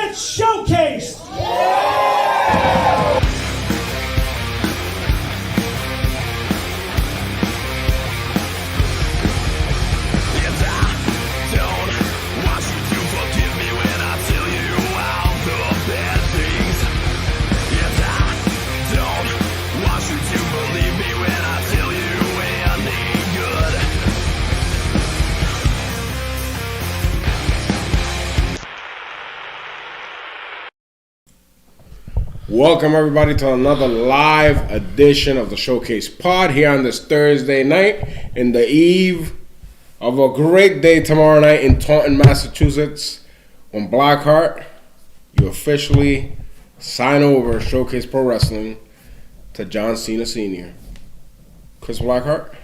get showcased. Welcome everybody to another live edition of the Showcase Pod here on this Thursday night in the eve of a great day tomorrow night in Taunton, Massachusetts. On Blackheart, you officially sign over Showcase Pro Wrestling to John Cena Sr. Chris Blackheart?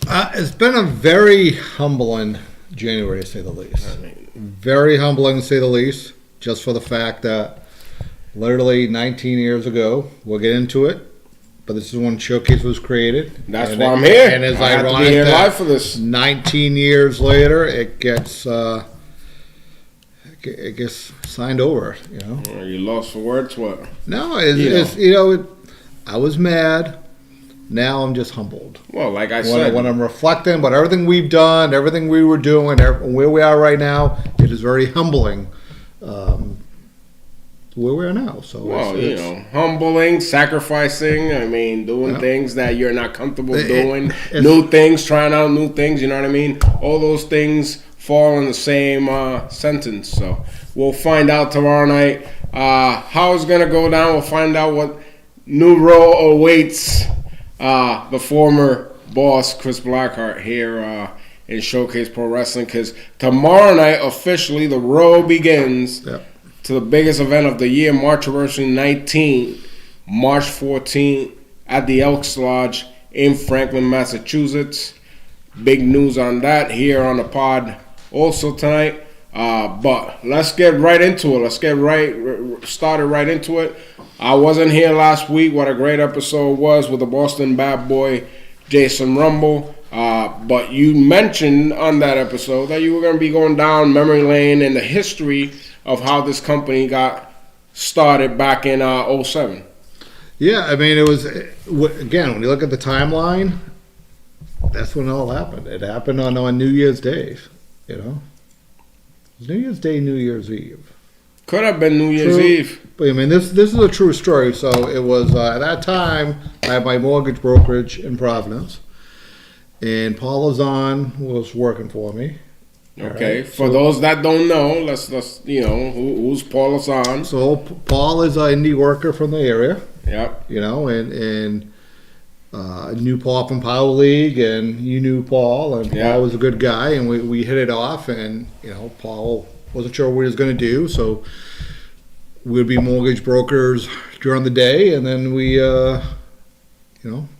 It's been a very humbling January, to say the least. Very humbling, to say the least, just for the fact that literally 19 years ago, we'll get into it, but this is when Showcase was created. That's why I'm here. And it's I have to ironic be here that live for this. 19 years later, it gets signed over. You know, Are you lost for words? What? No, I was mad. Now I'm just humbled. Well, like I said, when I'm reflecting about everything we've done, everything we were doing, where we are right now, it is very humbling. Where we are now. So well, humbling, sacrificing. I mean, doing things that you're not comfortable doing. New things, trying out new things. You know what I mean? All those things fall in the same sentence. So we'll find out tomorrow night how it's gonna go down. We'll find out what new role awaits the former boss Chris Blackheart here in Showcase Pro Wrestling. Because tomorrow night officially the road begins. Yep. To the biggest event of the year, March 19, March 14th, at the Elks Lodge in Franklin, Massachusetts. Big news on that here on the pod also tonight. But let's get right into it. Let's get started right into it. I wasn't here last week. What a great episode was with the Boston bad boy, Jason Rumble. But you mentioned on that episode that you were going to be going down memory lane in the history of how this company got started back in 07. Yeah, I mean, it was, again, when you look at the timeline, that's when it all happened. It happened on New Year's Day, you know? It was New Year's Day, New Year's Eve. Could have been New Year's Eve. But, I mean, this is a true story. So it was, at that time, I had my mortgage brokerage in Providence, and Paul Lazan was working for me. Okay, right. For those that don't know, let's who's Paul Lazan? So Paul is an indie worker from the area. Yep. You know, and knew Paul from Power League, and you knew Paul, and Paul was a good guy, and we hit it off, and Paul wasn't sure what he was going to do, so we'd be mortgage brokers during the day, and then we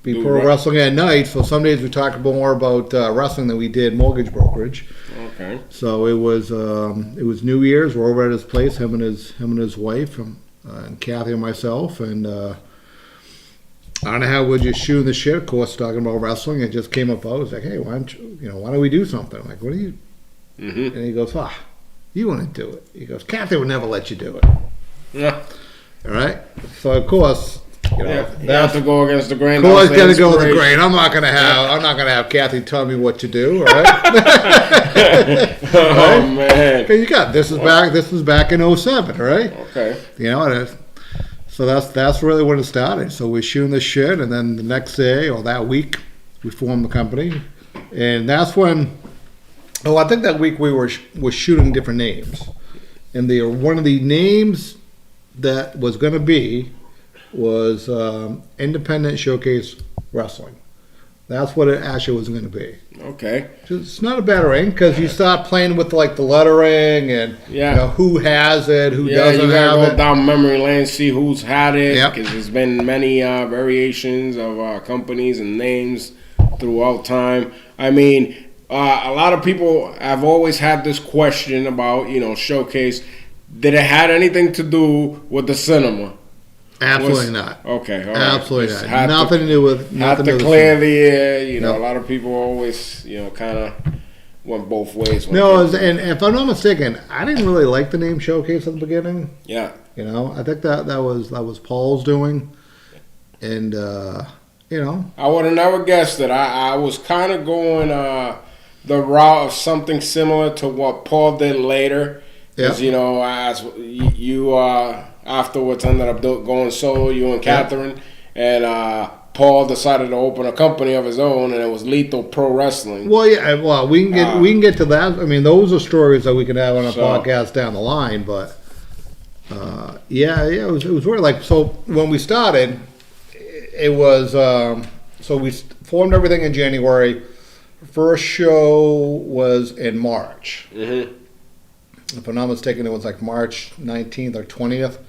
be pro wrestling at night. So some days we talk more about wrestling than we did mortgage brokerage. Okay. So it was New Year's. We're over at his place, him and his wife, and Kathy and myself, and I don't know how we're just shooting the shit. Of course, talking about wrestling, it just came up. I was like, hey, why don't we do something? I'm like, what are you? Mm-hmm. And he goes, you want to do it? He goes, Kathy would never let you do it. Yeah. All right. So of course. You have to go against the grain. Of course, got to go with the grain. I'm not gonna have Kathy tell me what to do. All right. Oh man. Okay, this was back in 07, right? Okay. So that's really when it started. So we're shooting this shit, and then the next day or that week, we formed the company, and that's when. Oh, I think that week we were shooting different names, and one of the names that was going to be was Independent Showcase Wrestling. That's what it actually was going to be. Okay. It's not a bad ring because you start playing with like the lettering and who has it, who doesn't have it. You gotta go down memory lane, see who's had it, because there's been many variations of companies and names throughout time. I mean, a lot of people have always had this question about Showcase. Did it have anything to do with the cinema? Absolutely not. Okay, all right. Absolutely not. Nothing to do with. Not to clear the air. A lot of people always, kind of went both ways. No, and if I'm not mistaken, I didn't really like the name Showcase at the beginning. Yeah. You know, I think that was Paul's doing, and you know, I would have never guessed it. I was kind of going the route of something similar to what Paul did later. Because, you know, as you afterwards ended up going solo, you and Catherine, and Paul decided to open a company of his own, and it was Lethal Pro Wrestling. Well, yeah, well, we can get to that. I mean, those are stories that we can have on a podcast down the line. But it was weird. Like, so when we started, it was so we formed everything in January. First show was in March. Mm-hmm. If I'm not mistaken, it was like March 19th or 20th.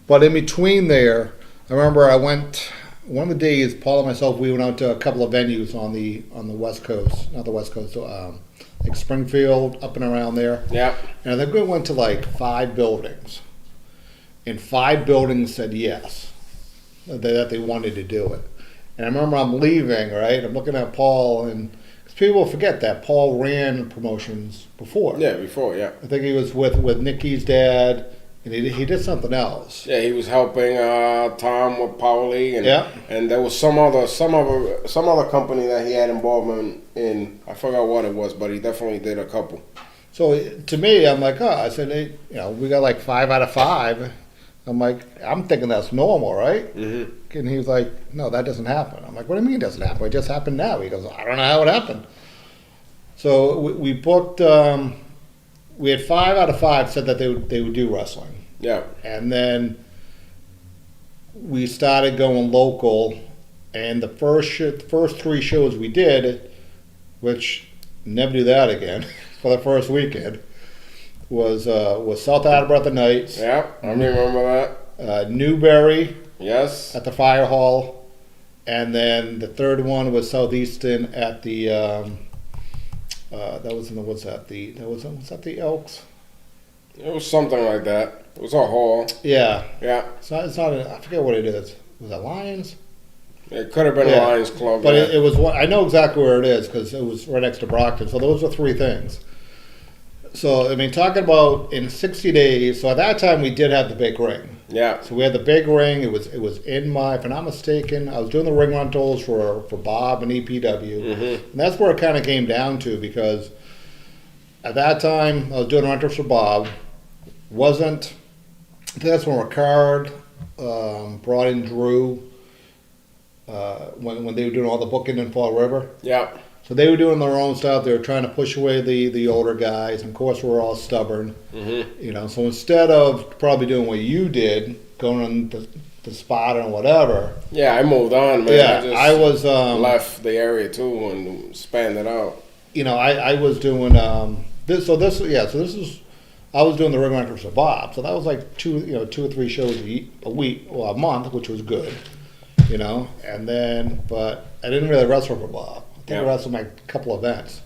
But in between there, I remember I went. One of the days, Paul and myself, we went out to a couple of venues on the West Coast, not the West Coast, like Springfield, up and around there. Yeah. And I think we went to like 5 buildings, and 5 buildings said yes, that they wanted to do it. And I remember I'm leaving, right? I'm looking at Paul, and cause people forget that Paul ran promotions before. Yeah, before, yeah. I think he was with Nikki's dad. And he did something else. Yeah, he was helping Tom with Pauli, and and there was some other company that he had involvement in. I forgot what it was, but he definitely did a couple. So to me, I'm like, I said, hey, you know, we got like 5 out of 5. I'm like, I'm thinking that's normal, right? Mm-hmm. And he was like, no, that doesn't happen. I'm like, what do you mean it doesn't happen? It just happened now. He goes, I don't know how it happened. So we booked. We had 5 out of 5 said that they would do wrestling. Yeah. And then we started going local, and the first 3 shows we did, which never do that again for the first weekend, was South Attleboro at the Nights. Yeah, I remember that. Newberry. Yes. At the Fire Hall, and then the third one was Southeastern at the. That was in the was that the Elks? It was something like that. It was a hall. Yeah. Yeah. It's not. I forget what it is. Was it Lions? It could have been Lions Club. But it was. I know exactly where it is because it was right next to Brockton. So those are 3 things. So I mean, talking about in 60 days. So at that time we did have the big ring. Yeah. So we had the big ring. It was in my. If I'm not mistaken, I was doing the ring rentals for Bob and EPW, and that's where it kind of came down to because at that time I was doing rentals for Bob. I think that's when Ricard brought in Drew when they were doing all the booking in Fall River. Yeah. So they were doing their own stuff. They were trying to push away the older guys. And of course, we're all stubborn. Mm-hmm. You know, so instead of probably doing what you did, going on the spot or whatever. Yeah, I moved on, man. Yeah, I was left the area too and spanned it out. You know, I was doing this. So this is. I was doing the ring rentals for Bob, so that was like 2 or 3 shows a week, well, a month, which was good, you know. And then, but I didn't really wrestle for Bob. I think I wrestled my couple events.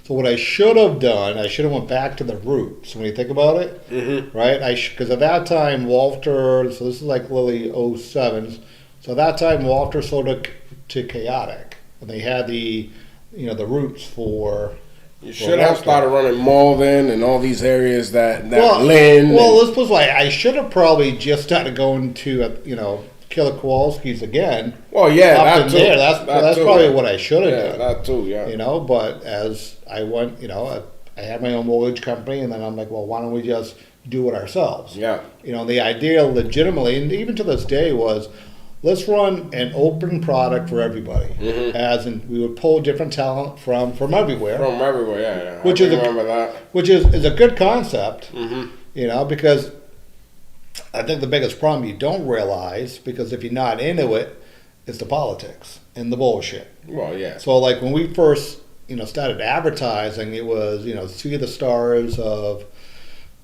So what I should have done, I should have went back to the roots when you think about it, right? Because at that time, Walter. So this is like Lily 07s. So at that time, Walter sold to Chaotic, and they had the roots for. You should have started running Malden and all these areas that Lynn. Well, let's put it like I should have probably just started going to Killer Kowalski's again. Well, yeah, that too. There. That's too, probably what I should have done. Yeah, that too. Yeah. You know, but as I went, I had my own mortgage company, and then I'm like, well, why don't we just do it ourselves? Yeah. You know, the idea legitimately, and even to this day, was. Let's run an open product for everybody. Mm-hmm. As in, we would pull different talent from everywhere. From everywhere, yeah. Which is a good concept, because I think the biggest problem you don't realize, because if you're not into it, is the politics and the bullshit. Well, yeah. So, like, when we first, started advertising, it was, see the stars of,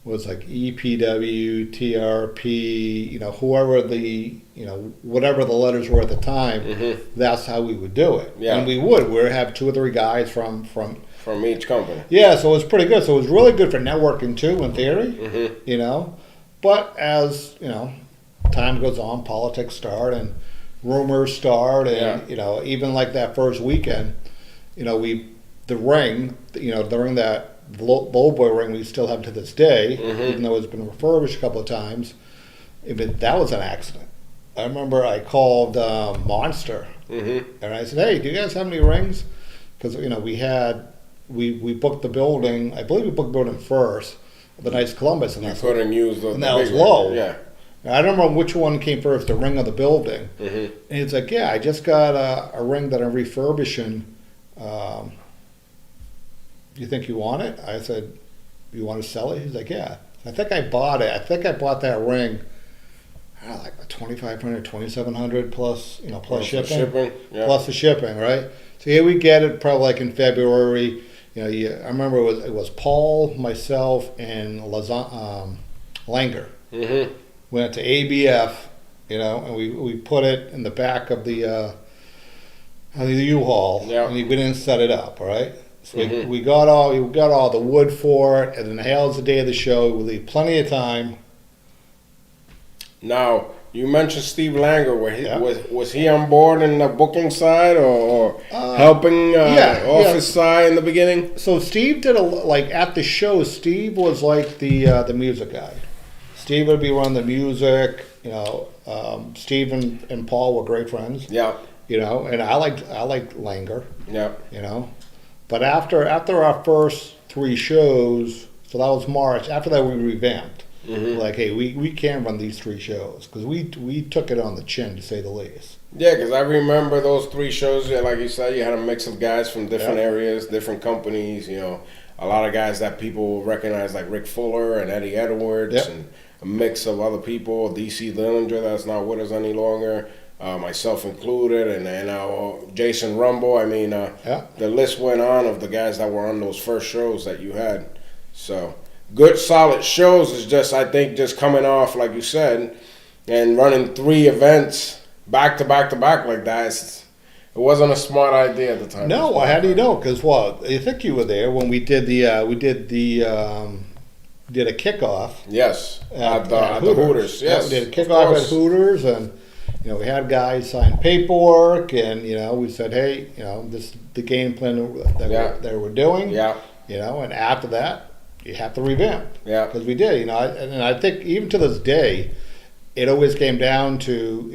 was like EPW, TRP, whoever the, whatever the letters were at the time, that's how we would do it. Yeah. And we would have 2 or 3 guys from each company. Yeah, so it was pretty good. So it was really good for networking too, in theory, But as, time goes on, politics start and rumors start and, even like that first weekend, we the ring, the ring that the low boy ring we still have to this day, even though it's been refurbished a couple of times. That was an accident. I remember I called Monster, and I said, "Hey, do you guys have any rings?" Because we booked the building. I believe we booked the building first, the Knights of Columbus, and couldn't use the that was low. Yeah. I don't remember which one came first, the ring or the building. And he's like, "Yeah, I just got a ring that I'm refurbishing. You think you want it?" I said, "You want to sell it?" He's like, "Yeah." I think I bought it. I think I bought that ring, like $2,500, $2,700 plus, plus shipping. Yeah. Plus the shipping, right? So here we get it probably like in February. I remember it was Paul, myself, and Langer. Went to ABF, and we put it in the back of the U-Haul, and we went in and set it up, all right? So we got all the wood for it, and then hell's the day of the show. We leave plenty of time. Now, you mentioned Steve Langer. Was he on board in the booking side or helping office side in the beginning? So Steve did at the show. Steve was like the music guy. Steve would be running the music. Steve and Paul were great friends. Yeah. And I liked Langer. Yeah. But after our first 3 shows, so that was March. After that, we revamped. Like, hey, we can run these 3 shows because we took it on the chin, to say the least. Yeah, because I remember those 3 shows. Like you said, you had a mix of guys from different areas, different companies. A lot of guys that people recognize, like Rick Fuller and Eddie Edwards, and a mix of other people. DC Dillinger, that's not with us any longer. Myself included, and now Jason Rumble. I mean, the list went on of the guys that were on those first shows that you had. So good, solid shows. Is just, I think, just coming off, like you said, and running 3 events back to back to back like that. It wasn't a smart idea at the time. No, how do you know? Because I think you were there when we did did a kickoff. Yes, at the Hooters. Yes, we did a kickoff at Hooters, and we had guys sign paperwork, and we said, hey, this is the game plan that we're doing. Yeah. And after that, you have to revamp. Yeah. Because we did. And I think even to this day, it always came down to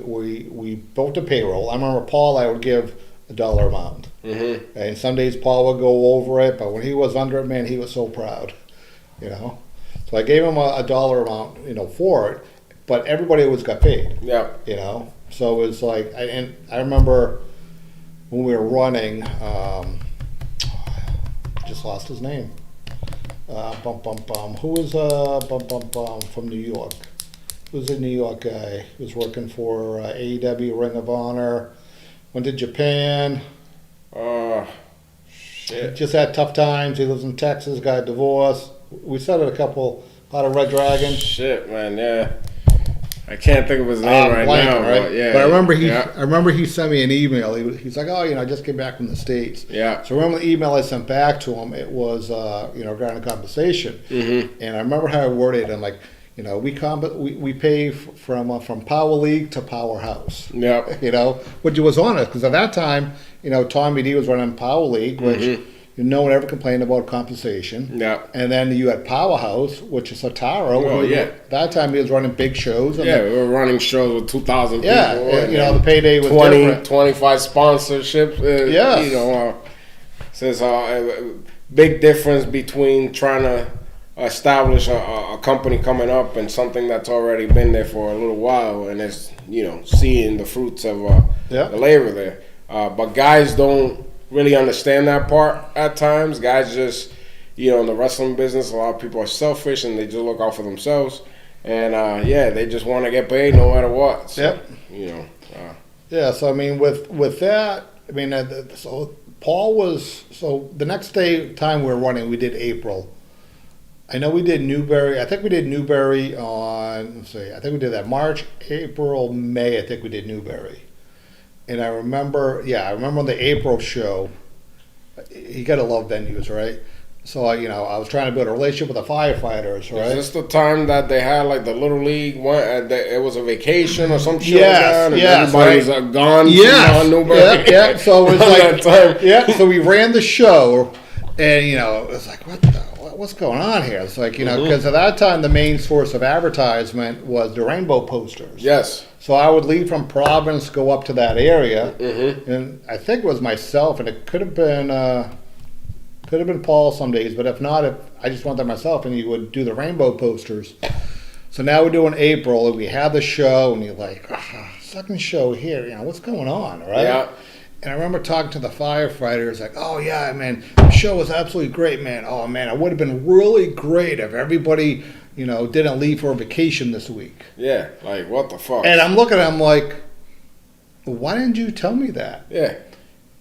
we built a payroll. I remember Paul, I would give a dollar amount, and some days Paul would go over it, but when he was under it, man, he was so proud. So I gave him a dollar amount, for it, but everybody always got paid. Yeah. So it was like, I remember when we were running, just lost his name. Who was from New York? Who was a New York guy? He was working for AEW, Ring of Honor. Went to Japan. Shit. Just had tough times. He lives in Texas. Got a divorce. We started a lot of Red Dragon. Shit, man, yeah. I can't think of his name right now, right? But yeah. But I remember he sent me an email. He's like, I just came back from the States. Yeah. So I remember the email I sent back to him. It was, regarding a compensation. And I remember how I worded it. I'm like, we pay from Power League to Powerhouse. Yeah. Which was on it because at that time, Tommy D was running Power League, which no one ever complained about compensation. Yeah. And then you had Powerhouse, which is Satara. Oh, yeah. That time he was running big shows. And we were running shows with 2,000 people. Yeah, and, the payday was 25 sponsorships. Says a big difference between trying to establish a company coming up and something that's already been there for a little while, and it's seeing the fruits of the labor there. But guys don't really understand that part at times. Guys just, in the wrestling business, a lot of people are selfish and they just look out for themselves. And, they just want to get paid no matter what. So, so, I mean, with that, I mean, so Paul was, so the next time we were running, we did April. I know we did Newberry. I think we did Newberry on, I think we did that March, April, May, I think we did Newberry. And I remember on the April show, you got to love venues, right? So I was trying to build a relationship with the firefighters, right? Is this the time that they had like the little league one? It was a vacation or some shit Yes, like that, and yes, everybody was right. gone. Yes, from Newbury. yeah. So it was At like, that time. yeah. So we ran the show, and it was like, what's going on here? It's like because at that time the main source of advertisement was the rainbow posters. Yes. So I would leave from Providence, go up to that area, and I think it was myself, and it could have been Paul some days, but if not, I just went there myself, and he would do the rainbow posters. So now we're doing April, and we have the show, and you're like, second show here, what's going on, right? Yeah. And I remember talking to the firefighters, like, oh yeah, man, the show was absolutely great, man. Oh man, it would have been really great if everybody, didn't leave for a vacation this week. Yeah, like what the fuck? And I'm looking at him like, why didn't you tell me that? Yeah.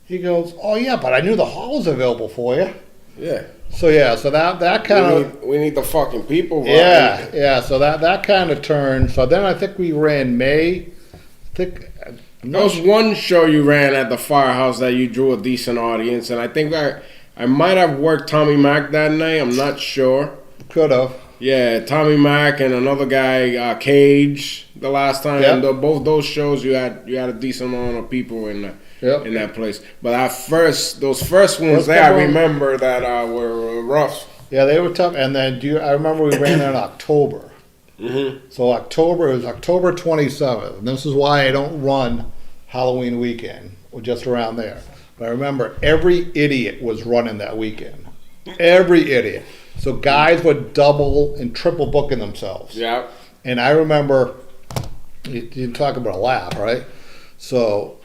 He goes, oh yeah, but I knew the hall was available for you. Yeah. So that kind of we need the fucking people. Right? yeah. So that kind of turned. So then I think we ran May. There was one show you ran at the firehouse that you drew a decent audience, and I think I might have worked Tommy Mac that night. I'm not sure. Could have. Yeah, Tommy Mac and another guy, Cage, the last time. Yep. And both those shows, you had a decent amount of people in that place. But those first ones there, I remember that were rough. Yeah, they were tough. And then I remember we ran there in October. Mm-hmm. So it was October 27th. And this is why I don't run Halloween weekend, or just around there. But I remember every idiot was running that weekend. Every idiot. So guys would double and triple booking themselves. Yeah. And I remember, you talk about a laugh, right? So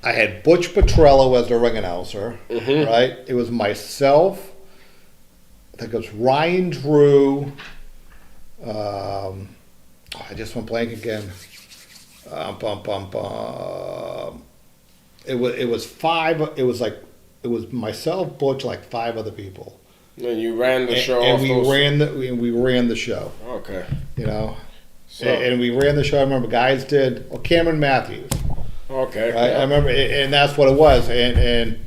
I had Butch Petrello as the ring announcer, right? It was myself, I think it was Ryan Drew, I just went blank again. It was five. It was myself, Butch, like five other people. And you ran the show. And we ran the show. Okay. So. And we ran the show. I remember guys did Cameron Matthews. Okay. Right? Yeah. I remember, and that's what it was, and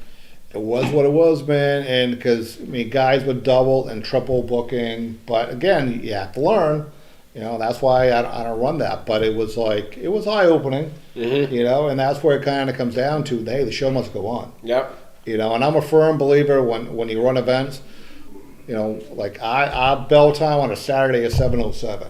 it was what it was, man. And because guys would double and triple booking, but again, you have to learn. That's why I don't run that. But it was eye opening. Mm-hmm. And that's where it kind of comes down to, hey, the show must go on. Yep. And I'm a firm believer when you run events. Like our bell time on a Saturday is 7:07.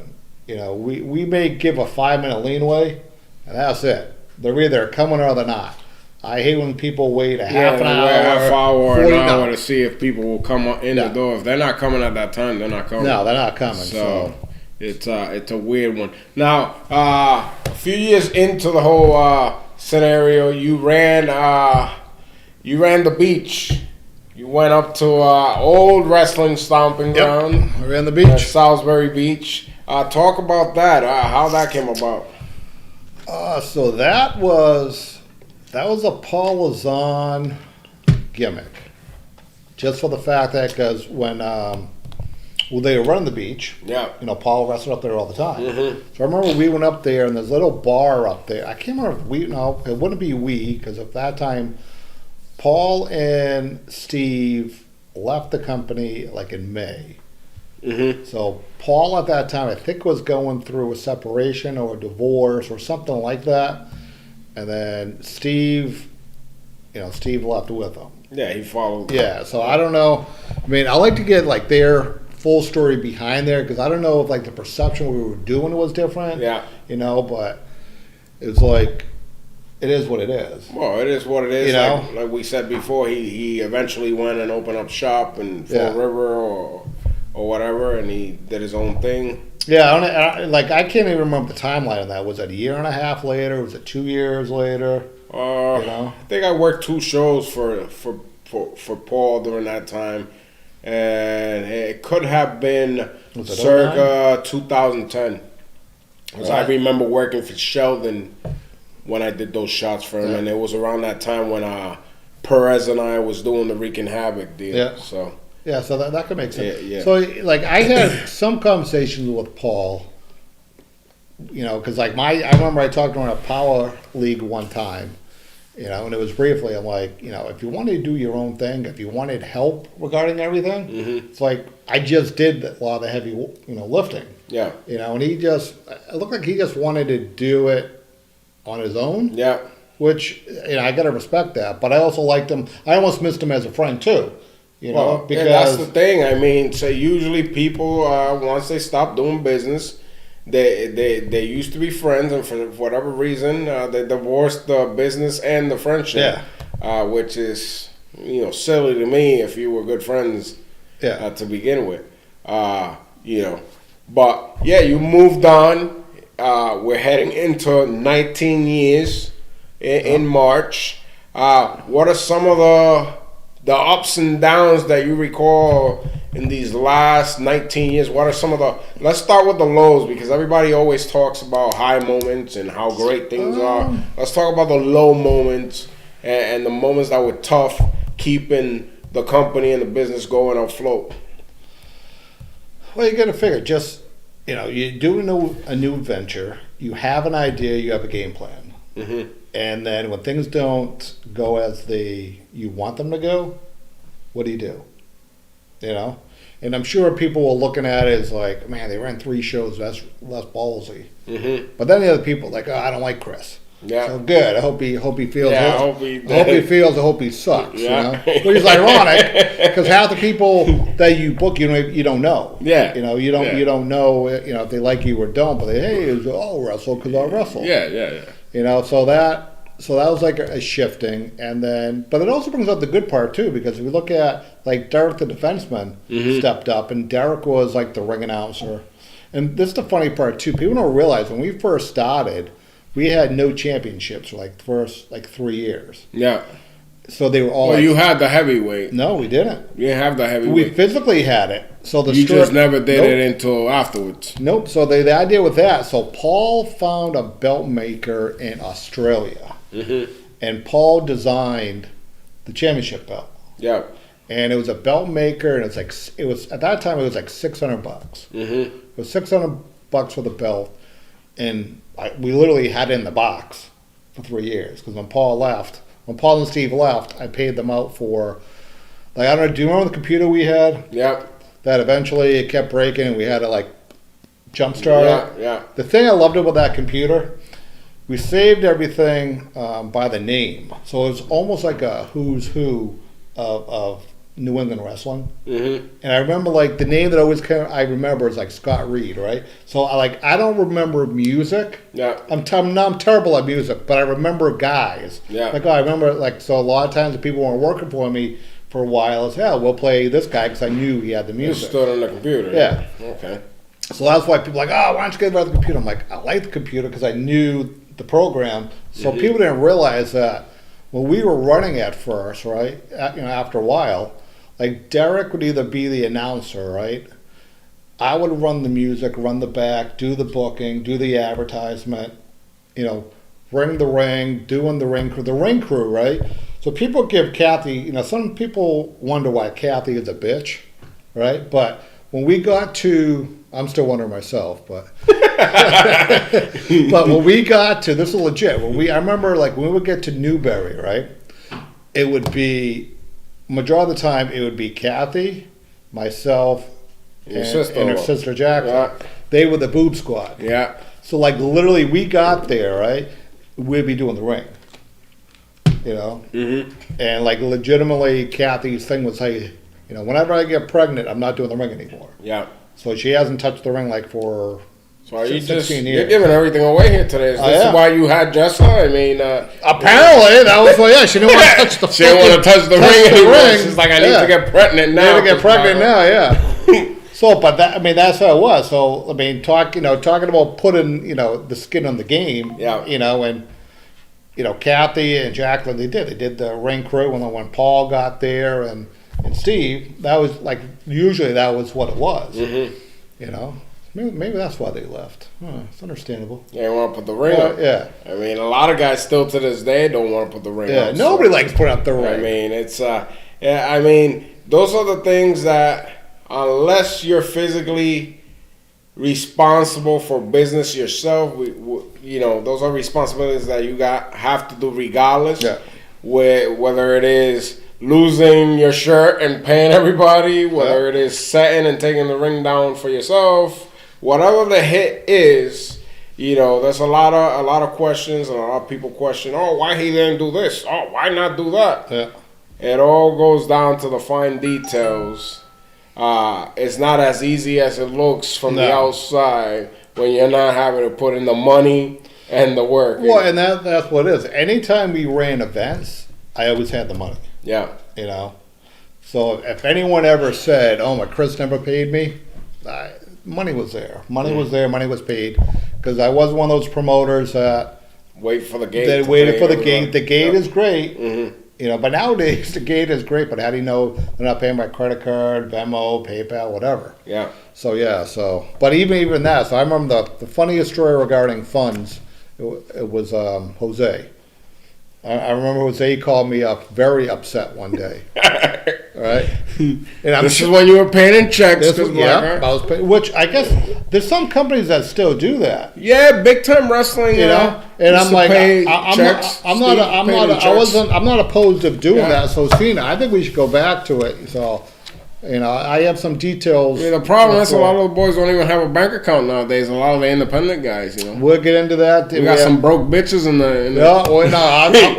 We may give a 5-minute leanway, and that's it. They're either coming or they're not. I hate when people wait a half an hour or an hour to see if people will come in the door. If they're not coming at that time, they're not coming. No, they're not coming. So it's a weird one. Now, a few years into the whole scenario, you ran the beach. You went up to old wrestling stomping ground. I ran the beach. Salisbury Beach. Talk about that. How that came about. So that was a Paul Lazan gimmick. Just for the fact that because when they were running the beach, Paul wrestled up there all the time. Mm-hmm. So I remember we went up there and there's a little bar up there. I can't remember if it wouldn't be because at that time Paul and Steve left the company like in May. Mm-hmm. So Paul at that time, I think, was going through a separation or a divorce or something like that. And then Steve left with him. Yeah, he followed. Yeah, so I don't know. I like to get like their full story behind there because I don't know if like the perception we were doing was different. Yeah. But it's like, it is what it is. Well, it is what it is. Like we said before, he eventually went and opened up shop in Fall River or whatever, and he did his own thing. Yeah, I can't even remember the timeline on that. Was it a year and a half later? Was it 2 years later? I think I worked 2 shows for Paul during that time, and it could have been circa 2010. Because I remember working for Sheldon when I did those shots for him, and it was around that time when Perez and I was doing the Wreaking Havoc deal. Yeah. So that could make sense. Yeah. So like I had some conversations with Paul, because like I remember I talked to him in a power league one time, You know, and it was briefly, I'm like, you know, if you wanted to do your own thing, if you wanted help regarding everything, it's like, I just did a lot of the heavy, you know, lifting. Yeah. You know, and it looked like he just wanted to do it on his own. Yeah. Which, you know, I got to respect that. But I also liked him. I almost missed him as a friend, too. You know, because that's the thing. I mean, so usually people, once they stop doing business, they used to be friends, and for whatever reason, they divorced the business and the friendship. Yeah. Which is, you know, silly to me if you were good friends to begin with. You know. But, yeah, you moved on. We're heading into 19 years in March. What are some of the ups and downs that you recall in these last 19 years? What are some of the... Let's start with the lows, because everybody always talks about high moments and how great things are. Let's talk about the low moments and the moments that were tough keeping the company and the business going afloat. Well, you got to figure, just, you know, you do a new venture, you have an idea, you have a game plan. Mm-hmm. And then when things don't go as you want them to go, what do? You know? And I'm sure people were looking at it as like, man, they ran 3 shows, that's less ballsy. Mm-hmm. But then the other people like, oh, I don't like Chris. Yeah. So good. I hope he feels. Yeah, I hope he sucks. Yeah. You know? Which is ironic because half the people that you book, you don't know. Yeah. You know, you don't know. You know, if they like you or don't. But I'll wrestle because I'll wrestle. Yeah. You know, so that was like a shifting, and then, but it also brings up the good part too, because if we look at like Derek the defenseman stepped up, and Derek was like the ring announcer, and this is the funny part too. People don't realize when we first started, we had no championships for like the first 3 years. Yeah. So they were all. Well, you had the heavyweight. No, we didn't. You didn't have the heavyweight. We physically had it. So you just never did it until afterwards. Nope. So the idea with that. So Paul found a belt maker in Australia, and Paul designed the championship belt. Yeah. And it was a belt maker, and it was at that time it was like $600. It was $600 for the belt, and we literally had it in the box for 3 years because when Paul and Steve left, I paid them out for, like, I don't know, do you remember the computer we had? Yeah. That eventually it kept breaking and we had to, like, jumpstart it? Yeah. The thing I loved about that computer, we saved everything by the name. So it was almost like a who's who of New England wrestling. And I remember, like, the name that I remember is, like, Scott Reed, right? So, I don't remember music. Yeah. I'm terrible at music, but I remember guys. Yeah. Like, I remember, like, so a lot of times the people weren't working for me for a while. It's, we'll play this guy because I knew he had the music. It stood on the computer. Yeah. Okay. So that's why people are like, why don't you get about the computer? I'm like, I like the computer because I knew the program. So people didn't realize that when we were running at first, right, after a while, like, Derek would either be the announcer, right? I would run the music, run the back, do the booking, do the advertisement, ring the ring, doing the ring crew, right? So people give Kathy, some people wonder why Kathy is a bitch, right? But when we got to, I'm still wondering myself, but but when we got to, this is legit, I remember, like, when we would get to Newberry, right? It would be, majority of the time, it would be Kathy, myself, and her sister Jacqueline. Yeah. They were the boob squad. Yeah. So, like, literally, we got there, right? We'd be doing the ring. And, like, legitimately, Kathy's thing was, hey, whenever I get pregnant, I'm not doing the ring anymore. Yeah. So she hasn't touched the ring, like, for 16 years. You're giving everything away here today. Is this why you had Jessa? I mean, apparently that was she didn't want to touch the. She didn't want to touch the ring anymore. She's like, I need to get pregnant now. Yeah. So, but that's how it was. So, I mean, talking about putting, the skin on the game. Yeah. And Kathy and Jacqueline, they did the ring crew, and when Paul got there and Steve, that was like usually that was what it was. Maybe that's why they left. It's understandable. They want to put the ring up. Yeah. I mean, a lot of guys still to this day don't want to put the ring up. Yeah, nobody likes putting up the ring. I mean, it's, those are the things that, unless you're physically responsible for business yourself. Those are responsibilities that you have to do regardless. Yeah. Whether it is losing your shirt and paying everybody, whether it is setting and taking the ring down for yourself, whatever the hit is, there's a lot of questions, and a lot of people question, oh, why he didn't do this? Oh, why not do that? Yeah. It all goes down to the fine details. It's not as easy as it looks from the outside when you're not having to put in the money and the work. Well, and that's what it is. Anytime we ran events, I always had the money. Yeah. So if anyone ever said, "Oh, my Chris never paid me," money was there. Money was there. Money was paid, because I was one of those promoters that wait for the gate. They waited for the gate. The gate is great. Mm-hmm. But nowadays the gate is great. But how do you know they're not paying by credit card, Venmo, PayPal, whatever? Yeah. So but even that. So I remember the funniest story regarding funds. It was Jose. I remember Jose called me up very upset one day. Right? And this is when you were paying in checks. I was paying, which I guess there's some companies that still do that. Yeah, big time wrestling. And I'm like, I'm not opposed to doing that. So Cena, I think we should go back to it. So. I have some details. The problem is a lot of the boys don't even have a bank account nowadays. A lot of the independent guys, We'll get into that. We got some broke bitches in the.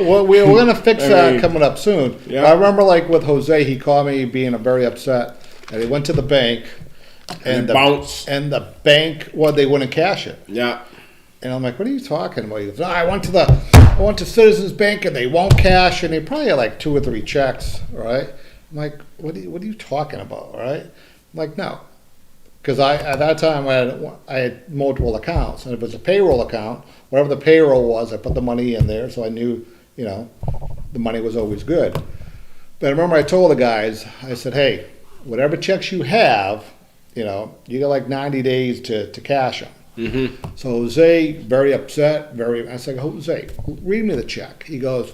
We're going to fix that coming up soon. Yeah. But I remember, like with Jose, he called me being very upset, and he went to the bank, and the bank, they wouldn't cash it. Yeah. And I'm like, what are you talking about? He goes, I went to Citizens Bank, and they won't cash, and they probably had like 2 or 3 checks, right? I'm like, what are you talking about, right? I'm like, no. Because at that time, I had multiple accounts. And if it was a payroll account, whatever the payroll was, I put the money in there, so I knew, the money was always good. But I remember I told the guys, I said, hey, whatever checks you have, you got like 90 days to cash them. Mm-hmm. So Jose, very upset, I said, Jose, read me the check. He goes,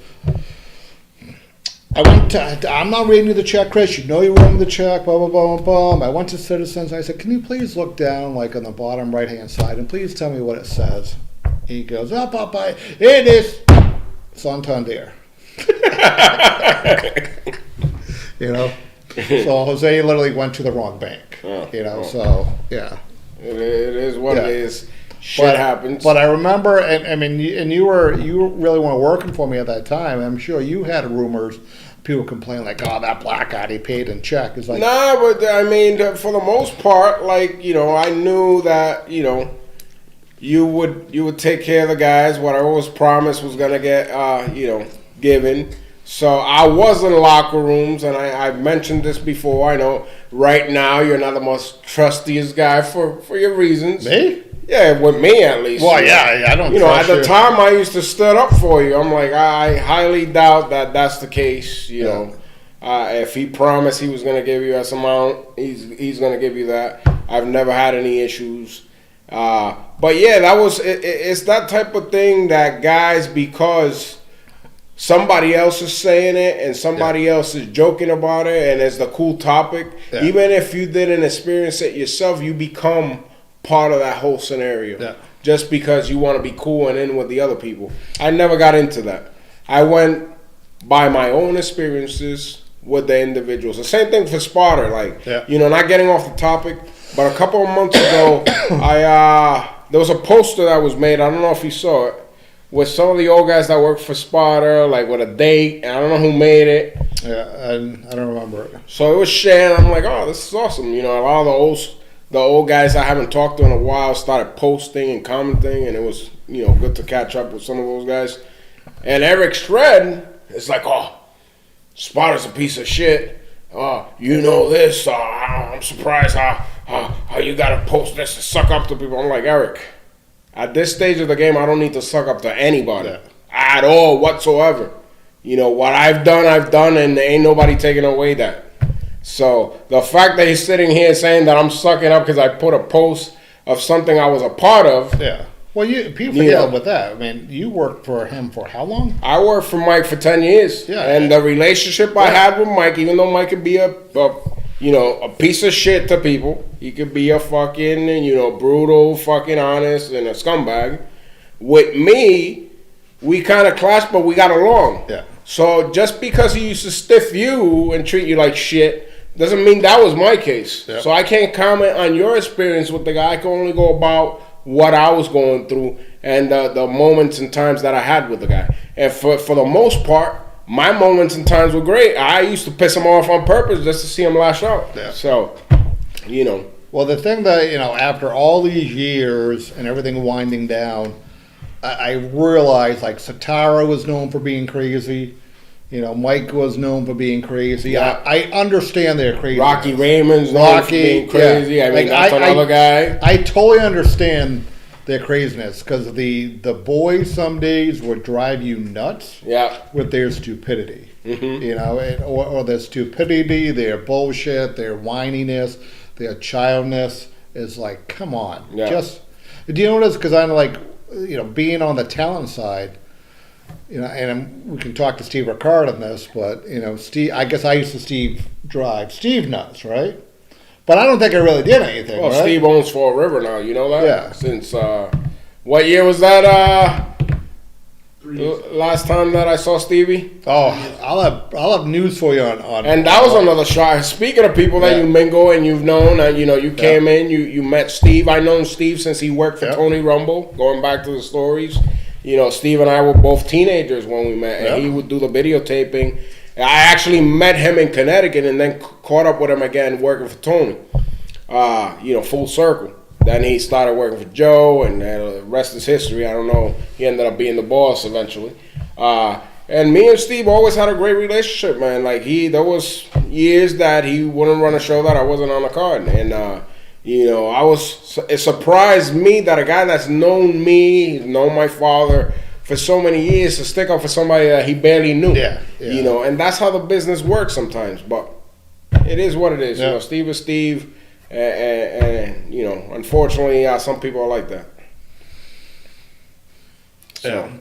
I'm not reading you the check, Chris. You know you wrote me the check, blah, blah, blah, blah, blah. I went to Citizens. I said, can you please look down, like on the bottom right-hand side, and please tell me what it says? He goes, it is Santander. So Jose literally went to the wrong bank, so, yeah. It is what it is. Shit happens. But I remember, and you really weren't working for me at that time. I'm sure you had rumors, people complaining like, "Oh, that Blackheart he paid in check." It's like, nah, but for the most part, I knew that you would take care of the guys. What I was promised was gonna get given. So I was in locker rooms, and I've mentioned this before. I know right now you're not the most trustiest guy for your reasons. Me? Yeah, with me at least. Well, yeah, I don't. At the time, I used to stand up for you. I'm like, I highly doubt that that's the case. If he promised he was going to give you this amount, he's going to give you that. I've never had any issues. But yeah, that was it's that type of thing that guys, because somebody else is saying it and somebody else is joking about it, and it's the cool topic. Yeah. Even if you didn't experience it yourself, you become part of that whole scenario, just because you want to be cool and in with the other people. I never got into that. I went by my own experiences with the individuals. The same thing for Sparta, not getting off the topic, but a couple of months ago, there was a poster that was made. I don't know if you saw it, with some of the old guys that worked for Sparta, like with a date. And I don't know who made it. Yeah, I don't remember it. So it was shared. I'm like, oh, this is awesome. A lot of the old guys I haven't talked to in a while started posting and commenting, and it was, good to catch up with some of those guys. And Eric Shred is like, oh, Sparta's a piece of shit. This. I'm surprised how you got to post this to suck up to people. I'm like, Eric, at this stage of the game, I don't need to suck up to anybody at all whatsoever. What I've done, and there ain't nobody taking away that. So the fact that he's sitting here saying that I'm sucking up because I put a post of something I was a part of. Yeah. Well, people forget with that. I mean, you worked for him for how long? I worked for Mike for 10 years. Yeah. And the relationship I had with Mike, even though Mike could be a a piece of shit to people. He could be a fucking, brutal, fucking honest, and a scumbag. With me, we kind of clashed, but we got along. Yeah. So just because he used to stiff you and treat you like shit doesn't mean that was my case. Yeah. So I can't comment on your experience with the guy. I can only go about what I was going through and the moments and times that I had with the guy. And for the most part, my moments and times were great. I used to piss him off on purpose just to see him lash out. Yeah. So, Well, the thing that, after all these years and everything winding down, I realized, like, Satara was known for being crazy. Mike was known for being crazy. Yeah. I understand their crazy. Rocky Raymond's known for being crazy. Yeah. I mean, that's another guy. I totally understand their craziness because the boys some days would drive you nuts with their stupidity. Mm-hmm. Or their stupidity, their bullshit, their whininess, their childness is like, come on. Yeah. Do you know what it is? Because I'm like, being on the talent side, and we can talk to Steve Ricard on this, but, Steve, I guess I used to drive Steve nuts, right? But I don't think I really did anything. Well, right? Steve owns Fall River now. You know that? Yeah. Since what year was that? Last time that I saw Stevie. Oh, I'll have news for you on. And that was another shot. Speaking of people that you mingle and you've known, you came in, you met Steve. I known Steve since he worked for Tony Rumble. Going back to the stories, Steve and I were both teenagers when we met, and he would do the videotaping. I actually met him in Connecticut and then caught up with him again working for Tony. Full circle. Then he started working for Joe, and the rest is history. I don't know. He ended up being the boss eventually. And me and Steve always had a great relationship, man. Like, there was years that he wouldn't run a show that I wasn't on the card. And, it surprised me that a guy that's known me, known my father for so many years, to stick up for somebody that he barely knew. Yeah. And that's how the business works sometimes. But it is what it is. Yeah. Steve is Steve. And unfortunately, some people are like that.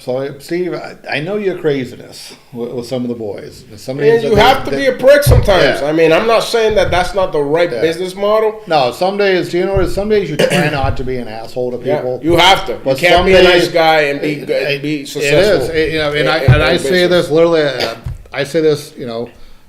So Steve, I know your craziness with some of the boys. And you have to be a prick sometimes. Yeah. I mean, I'm not saying that that's not the right business model. No, some days, some days you try not to be an asshole to people. Yeah, you have to. But you can't be a nice guy and be successful. It is. I say this literally. I say this,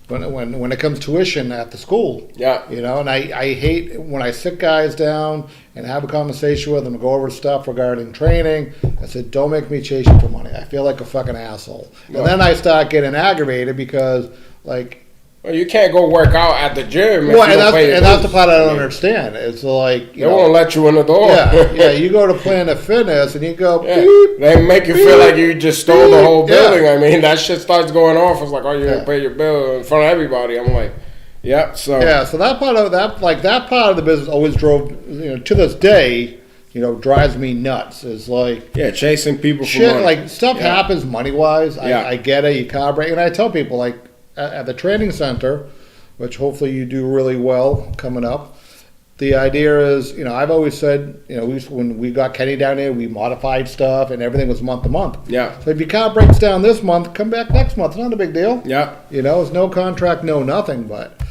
when it comes to tuition at the school. Yeah. And I hate when I sit guys down and have a conversation with them and go over stuff regarding training. I said, don't make me chase you for money. I feel like a fucking asshole. No. And then I start getting aggravated because, like... Well, you can't go work out at the gym if well, you don't pay your that's the dues. part I don't understand. It's like... They won't let you in the door. Yeah, you go to Planet Fitness and you go... Beep, they make you feel like you just stole the whole building. I mean, that shit starts going off. It's like, oh, you didn't pay your bill in front of everybody. I'm like... Yeah, so that part of that part of the business always drove, to this day, drives me nuts. Is like chasing people shit, for money. Like stuff happens money wise. I get it. You can't break, and I tell people like at the training center, which hopefully you do really well coming up. The idea is, I've always said, when we got Kenny down there, we modified stuff and everything was month to month. Yeah. So if your car breaks down this month, come back next month. It's not a big deal. Yeah. It's no contract, no nothing, but.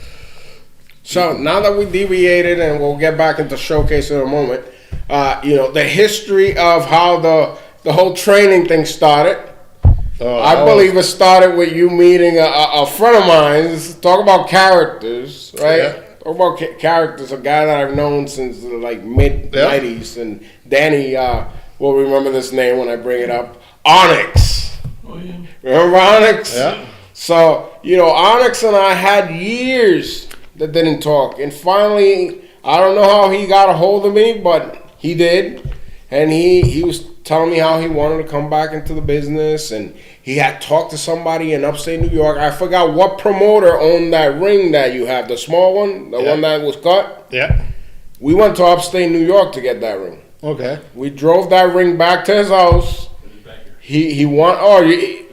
So now that we deviated, and we'll get back into showcase in a moment, the history of how the whole training thing started. I believe it started with you meeting a friend of mine. Talk about characters, right? Yeah. Talk about characters. A guy that I've known since like mid '90s, and Danny will remember this name when I bring it up. Onyx. Oh yeah. Remember Onyx? Yeah. So Onyx and I had years that didn't talk, and finally, I don't know how he got a hold of me, but he did, and he was telling me how he wanted to come back into the business, and he had talked to somebody in upstate New York. I forgot what promoter owned that ring that you have, the small one, the one that was cut. Yeah. We went to upstate New York to get that ring. Okay. We drove that ring back to his house. He won. Oh,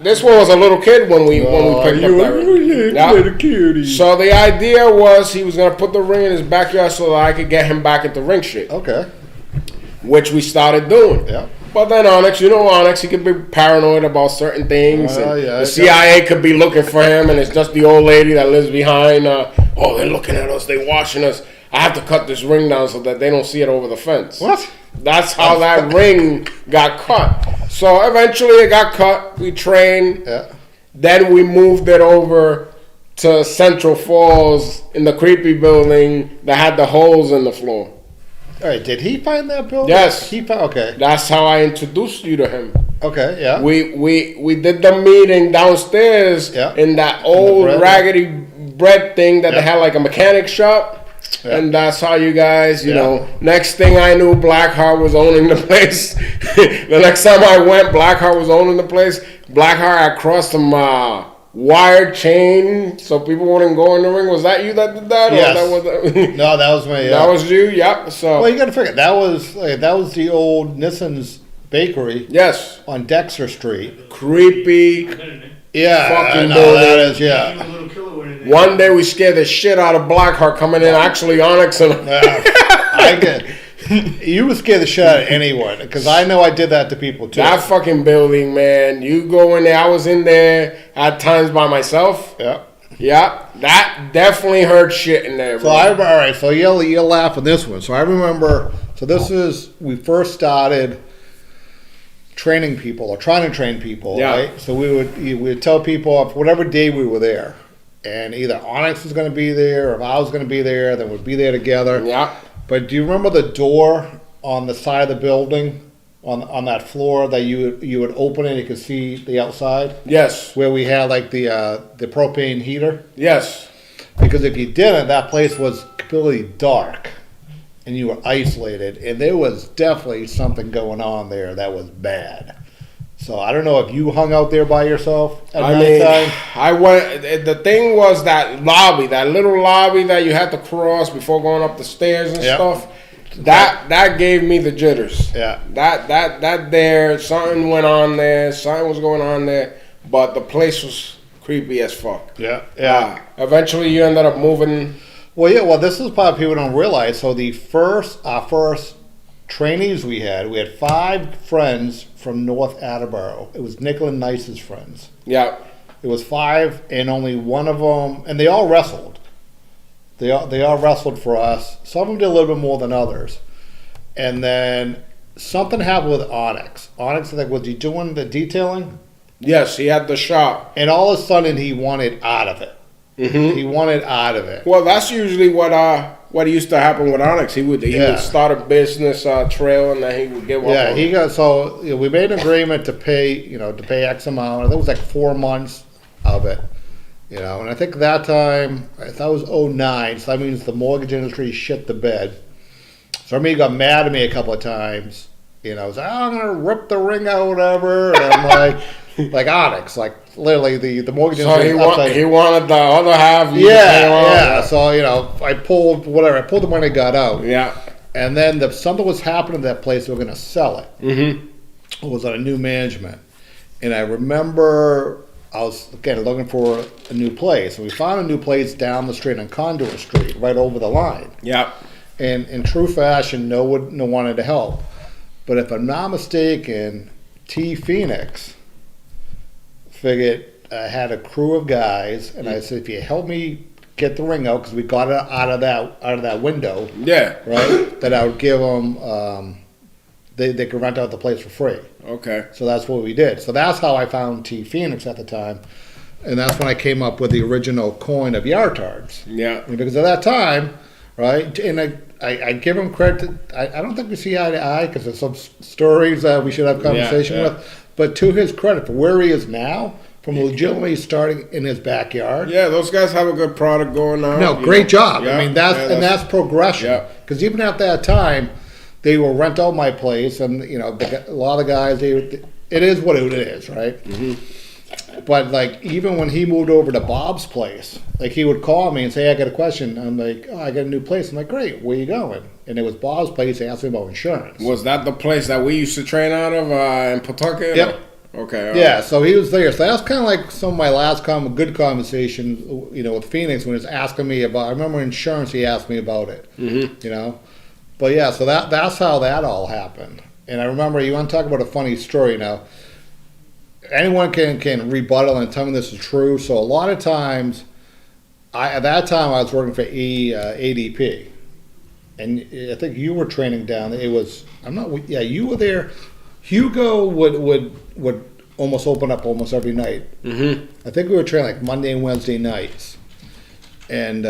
this one was a little kid when we picked up that ring. Little cutie. So the idea was he was gonna put the ring in his backyard so that I could get him back into ring shape. Okay. Which we started doing. Yeah. But then Onyx, he could be paranoid about certain things. And the CIA could be looking for him, and it's just the old lady that lives behind Oh, they're looking at us. They're watching us. I have to cut this ring down so that they don't see it over the fence. What? That's how that ring got cut. So eventually it got cut. We trained. Yeah. Then we moved it over to Central Falls in the creepy building that had the holes in the floor. All right, did he find that building? Yes. He found. Okay. That's how I introduced you to him. Okay. Yeah. We did the meeting downstairs in that old raggedy bread thing that they had like a mechanic shop. Yeah. And that's how you guys, you know. Next thing I knew, Blackheart was owning the place. The next time I went, Blackheart was owning the place. Blackheart had crossed some wired chain so people wouldn't go in the ring. Was that you that did that? Yes. Or that was no, that was me. That was you. Yep. So. Well, you got to figure that was the old Nissan's bakery. Yes. On Dexter Street. Creepy. Yeah. Fucking no, that is. Yeah. One day we scared the shit out of Blackheart coming in. Actually, Onyx and I get. You would scare the shit out of anyone because I know I did that to people too. That fucking building, man. You go in there. I was in there at times by myself. Yeah. Yeah. That definitely hurt shit in there, bro. So all right. So you'll laugh at this one. So I remember. So this is we first started training people or trying to train people. Yeah. Right. So we would tell people whatever day we were there, and either Onyx was going to be there or if I was going to be there, then we'd be there together. Yeah. But do you remember the door on the side of the building, on that floor that you would open it and you could see the outside? Yes. Where we had like the propane heater? Yes. Because if you didn't, that place was completely dark and you were isolated. And there was definitely something going on there that was bad. So I don't know if you hung out there by yourself at nighttime. I went. The thing was that lobby, that little lobby that you had to cross before going up the stairs and stuff. That gave me the jitters. Yeah. That there, something went on there. Something was going on there, but the place was creepy as fuck. Yeah. Yeah. Eventually, you ended up moving. Well, yeah. Well, this is part people don't realize. So our first trainees we had 5 friends from North Attleboro. It was Nickel and Nice's friends. Yeah. It was 5, and only one of them, and they all wrestled. They all wrestled for us. Some of them did a little bit more than others. And then something happened with Onyx. Onyx, I think, was he doing the detailing? Yes, he had the shop. And all of a sudden, he wanted out of it. Mm-hmm. He wanted out of it. Well, that's usually what used to happen with Onyx. He would start a business trail and then he would give up. Yeah, he got so we made an agreement to pay X amount. And it was like 4 months of it, And I think that time I thought it was 2009. So that means the mortgage industry shit the bed. So he got mad at me a couple of times. I was like, I'm gonna rip the ring out, whatever. And I'm like Onyx, like literally the mortgage industry. So he wanted the other half. Yeah. So I pulled the money, got out. Yeah. And then something was happening to that place. They were gonna sell it. Mm-hmm. It was on a new management, and I remember I was again looking for a new place, and we found a new place down the street on Conduit Street, right over the line. Yeah. And in true fashion, no one wanted to help. But if I'm not mistaken, T Phoenix figured I had a crew of guys, and I said, if you help me get the ring out, because we got it out of that window, right, that I would give them, they could rent out the place for free. Okay. So that's what we did. So that's how I found T Phoenix at the time, and that's when I came up with the original coin of Yartards. Yeah. Because at that time, right, and I give him credit. I don't think we see eye to eye because there's some stories that we should have conversation with. But to his credit, for where he is now, from legitimately starting in his backyard. Yeah, those guys have a good product going on. No, great job. Yeah, I mean, that's progression. Because even at that time, they will rent out my place, and a lot of guys. It is what it is, right? Mm-hmm. But like even when he moved over to Bob's place, like he would call me and say, "I got a question." I'm like, "Oh, I got a new place." I'm like, "Great, where you going?" And it was Bob's place. He asked me about insurance. Was that the place that we used to train out of in Pawtucket? Yep. Okay. Yeah. So he was there. So that's kind of like some of my last good conversations, with Phoenix when he was asking me about. I remember insurance. He asked me about it. Mm-hmm. But yeah, so that's how that all happened. And I remember you want to talk about a funny story now. Anyone can rebuttal and tell me this is true. So a lot of times at that time I was working for ADP, and I think you were training down there. It was I'm not. Yeah, you were there. Hugo would almost open up almost every night. Mm-hmm. I think we were training like Monday and Wednesday nights, and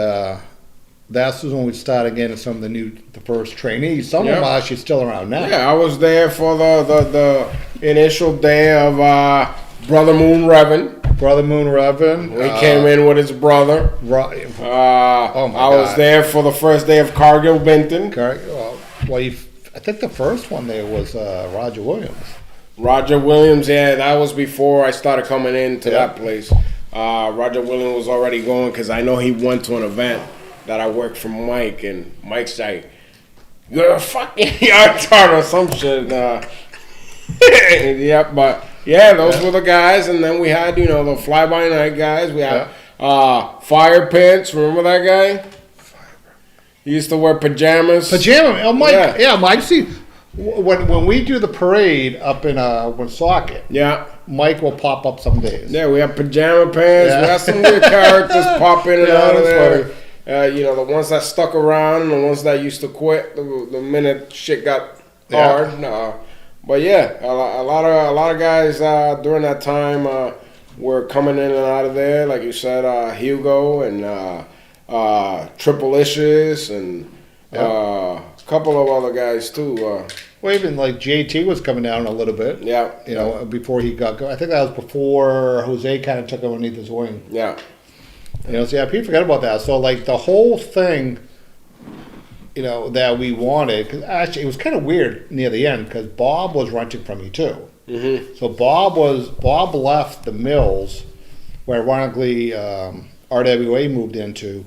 that's when we started getting some of the first trainees. Some of them are actually still around now. Yeah, I was there for the initial day of Brother Moon Revan. Brother Moon Revan. He came in with his brother. Right. I was there for the first day of Cargill Benton. I think the first one there was Roger Williams. Roger Williams, yeah, that was before I started coming into that place. Roger Williams was already going because I know he went to an event that I worked for Mike, and Mike's like, "You're a fucking yard or some shit." Yeah, but yeah, those were the guys, and then we had the fly-by-night guys. We had Fire Pants. Remember that guy? He used to wear pajamas. Oh, Mike. Yeah, Mike. See, when we do the parade up in Woonsocket, Mike will pop up some days. Yeah, we have pajama pants. We have some new characters pop in and out of there. The ones that stuck around and the ones that used to quit the minute shit got hard. But yeah, a lot of guys during that time were coming in and out of there. Like you said, Hugo and Triple-Licious and a couple of other guys too. Well, even like JT was coming down a little bit. Yeah. Before he got going. I think that was before Jose kind of took underneath his wing. Yeah. People forget about that. So, like, the whole thing, that we wanted, because actually it was kind of weird near the end, because Bob was renting from me too. Mm-hmm. So Bob left the mills, where ironically RWA moved into,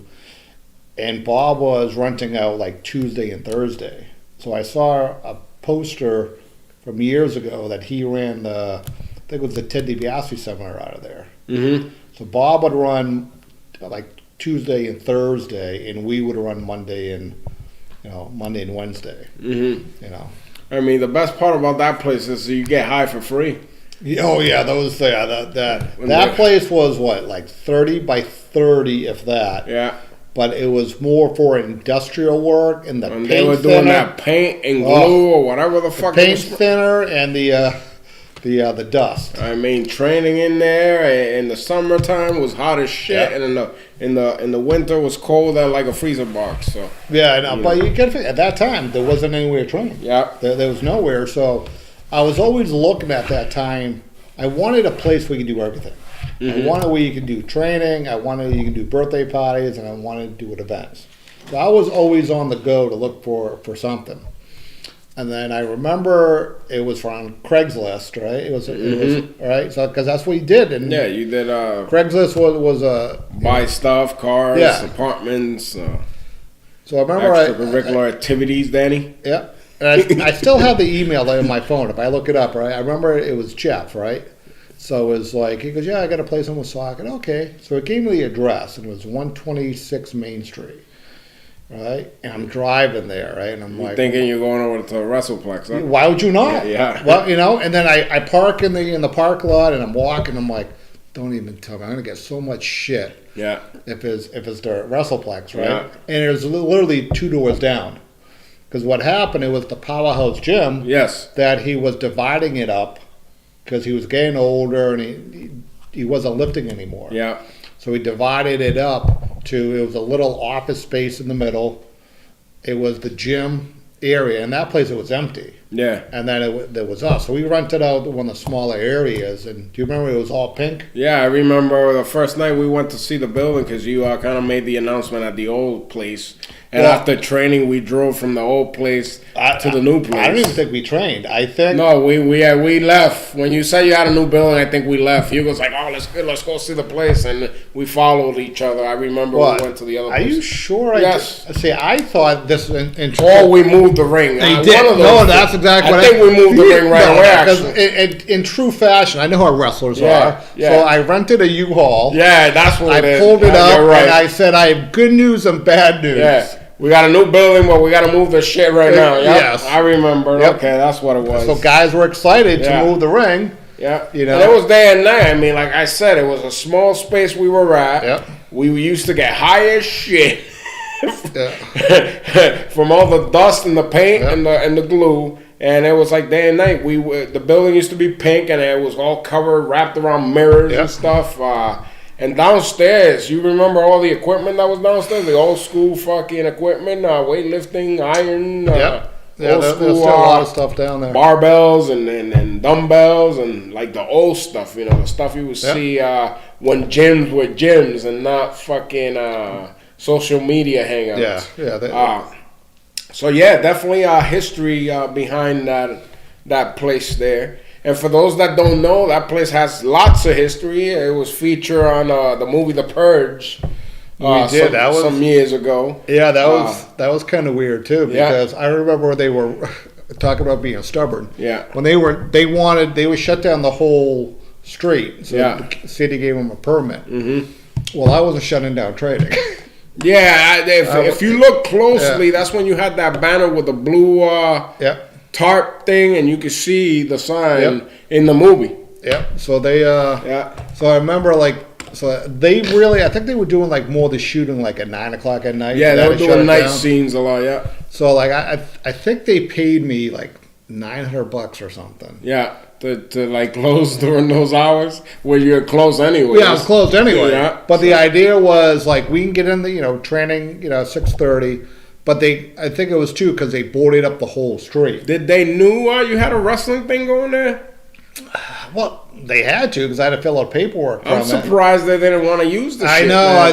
and Bob was renting out like Tuesday and Thursday. So I saw a poster from years ago that he ran I think it was the Ted DiBiase seminar out of there. Mm-hmm. So Bob would run like Tuesday and Thursday, and we would run Monday and Wednesday. Mm-hmm. I mean, the best part about that place is you get high for free. Oh yeah, that place was what, like 30 by 30, if that. Yeah. But it was more for industrial work and the paint they were doing that paint and glue or whatever the fuck. Paint thinner and the dust. I mean, training in there in the summertime was hot as shit, and in the winter was cold at like a freezer box. So but you gotta figure, at that time there wasn't anywhere to train. Yeah, there was nowhere. So I was always looking at that time. I wanted a place where you could do everything. Mm-hmm. I wanted where you could do training. I wanted where you could do birthday parties, and I wanted to do events. So I was always on the go to look for something. And then I remember it was from Craigslist, right? It was right. So because that's what you did, and you did. Craigslist was buy stuff, cars, apartments. So I remember extracurricular activities, Danny. Yeah, and I still have the email there on my phone. If I look it up, right, I remember it was Jeff, right? So it was like he goes, "Yeah, I got a place in Woonsocket." Okay, so it gave me the address, and it was 126 Main Street. Right, and I'm driving there, right, and I'm like, thinking you're going over to WrestlePlex, huh? Why would you not? Yeah. Well, and then I park in the park lot, and I'm walking. I'm like, don't even tell me, I'm gonna get so much shit. Yeah. If it's the WrestlePlex, right? Yeah. And it was literally 2 doors down, because what happened, it was the Powerhouse Gym. Yes. That he was dividing it up, because he was getting older and he wasn't lifting anymore. Yeah. So he divided it up it was a little office space in the middle. It was the gym area, and that place, it was empty. Yeah. And then there was us. So we rented out one of the smaller areas, and do you remember it was all pink? Yeah, I remember the first night we went to see the building because you kind of made the announcement at the old place. And after training, we drove from the old place to the new place. I don't even think we trained. I think we left when you said you had a new building. I think we left. Hugo was like, "Oh, let's go see the place," and we followed each other. I remember we went to the other place. Are you sure? Yes. I thought this. Or we moved the ring. They did. No, that's exactly what I think we moved the ring right away. Actually, in true fashion, I know how wrestlers are. Yeah. So I rented a U-Haul. Yeah, that's what it is. I pulled it up, and I said, "I have good news and bad news." Yeah. We got a new building, but we got to move the shit right now. Yep. Yes. I remember. Yep. Okay, that's what it was. So guys were excited to move the ring. Yeah. You know? And it was day and night. I mean, like I said, it was a small space we were at. Yep. we used to get high as shit Yeah. from all the dust and the paint Yeah. and the glue. And it was like day and night. The building used to be pink, and it was all covered, wrapped around mirrors Yeah. and stuff. And downstairs, you remember all the equipment that was downstairs? The old school fucking equipment, weightlifting, iron, Yeah, old there's school still a lot of stuff down there. barbells and dumbbells and like the old stuff, the stuff you would see when gyms were gyms and not fucking social media hangouts. Yeah. So yeah, definitely history behind that place there. And for those that don't know, that place has lots of history. It was featured on the movie The Purge. Some years ago. Yeah, that was kind of weird too, because I remember they were talking about being stubborn. Yeah. When they would shut down the whole street. So the city gave them a permit. Mm-hmm. Well, I wasn't shutting down trading. Yeah, if you look closely, that's when you had that banner with the blue tarp thing, and you could see the sign in the movie. Yeah. So they So I remember so they really, I think they were doing more of the shooting at 9 o'clock at night. Yeah, they were doing night scenes a lot. Yeah. So I think they paid me $900 or something. Yeah. To close during those hours where you're closed anyway. Yeah, I was closed anyway. Yeah. But the idea was we can get in the training 6:30, but I think it was too because they boarded up the whole street. Did they knew you had a wrestling thing going there? Well, they had to because I had to fill out paperwork. I'm surprised they didn't want to use the I shit. know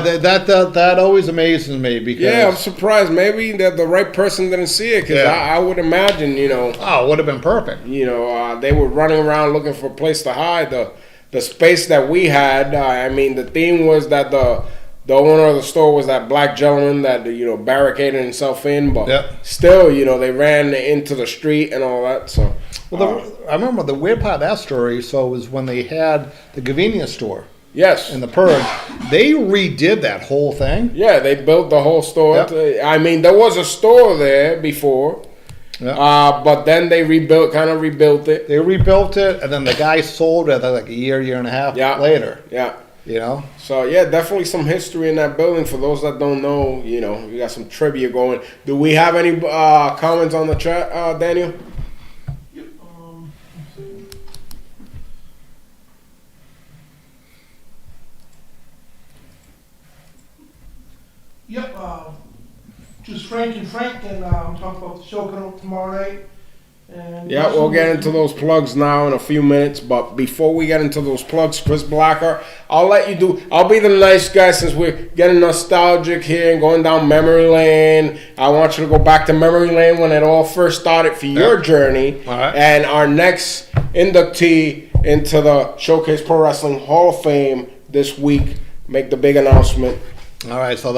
that always amazes me because I'm surprised. Maybe the right person didn't see it because I would imagine oh, it would have been perfect. They were running around looking for a place to hide. The space that we had. The theme was that the owner of the store was that black gentleman that barricaded himself in, but still they ran into the street and all that. So. Well, I remember the weird part of that story. So was when they had the convenience store. Yes. In the Purge, they redid that whole thing. Yeah, they built the whole store. Yep. There was a store there before, but then they rebuilt it. They rebuilt it, and then the guy sold it a year and a half later. Yeah. So definitely some history in that building. For those that don't know, we got some trivia going. Do we have any comments on the chat, Daniel? Yep, just Frank and talk about the show coming up tomorrow night. And we'll get into those plugs now in a few minutes. But before we get into those plugs, Chris Blackheart, I'll be the nice guy since we're getting nostalgic here and going down memory lane. I want you to go back to memory lane when it all first started for your journey. All right. And our next inductee into the Showcase Pro Wrestling Hall of Fame this week, make the big announcement. All right, so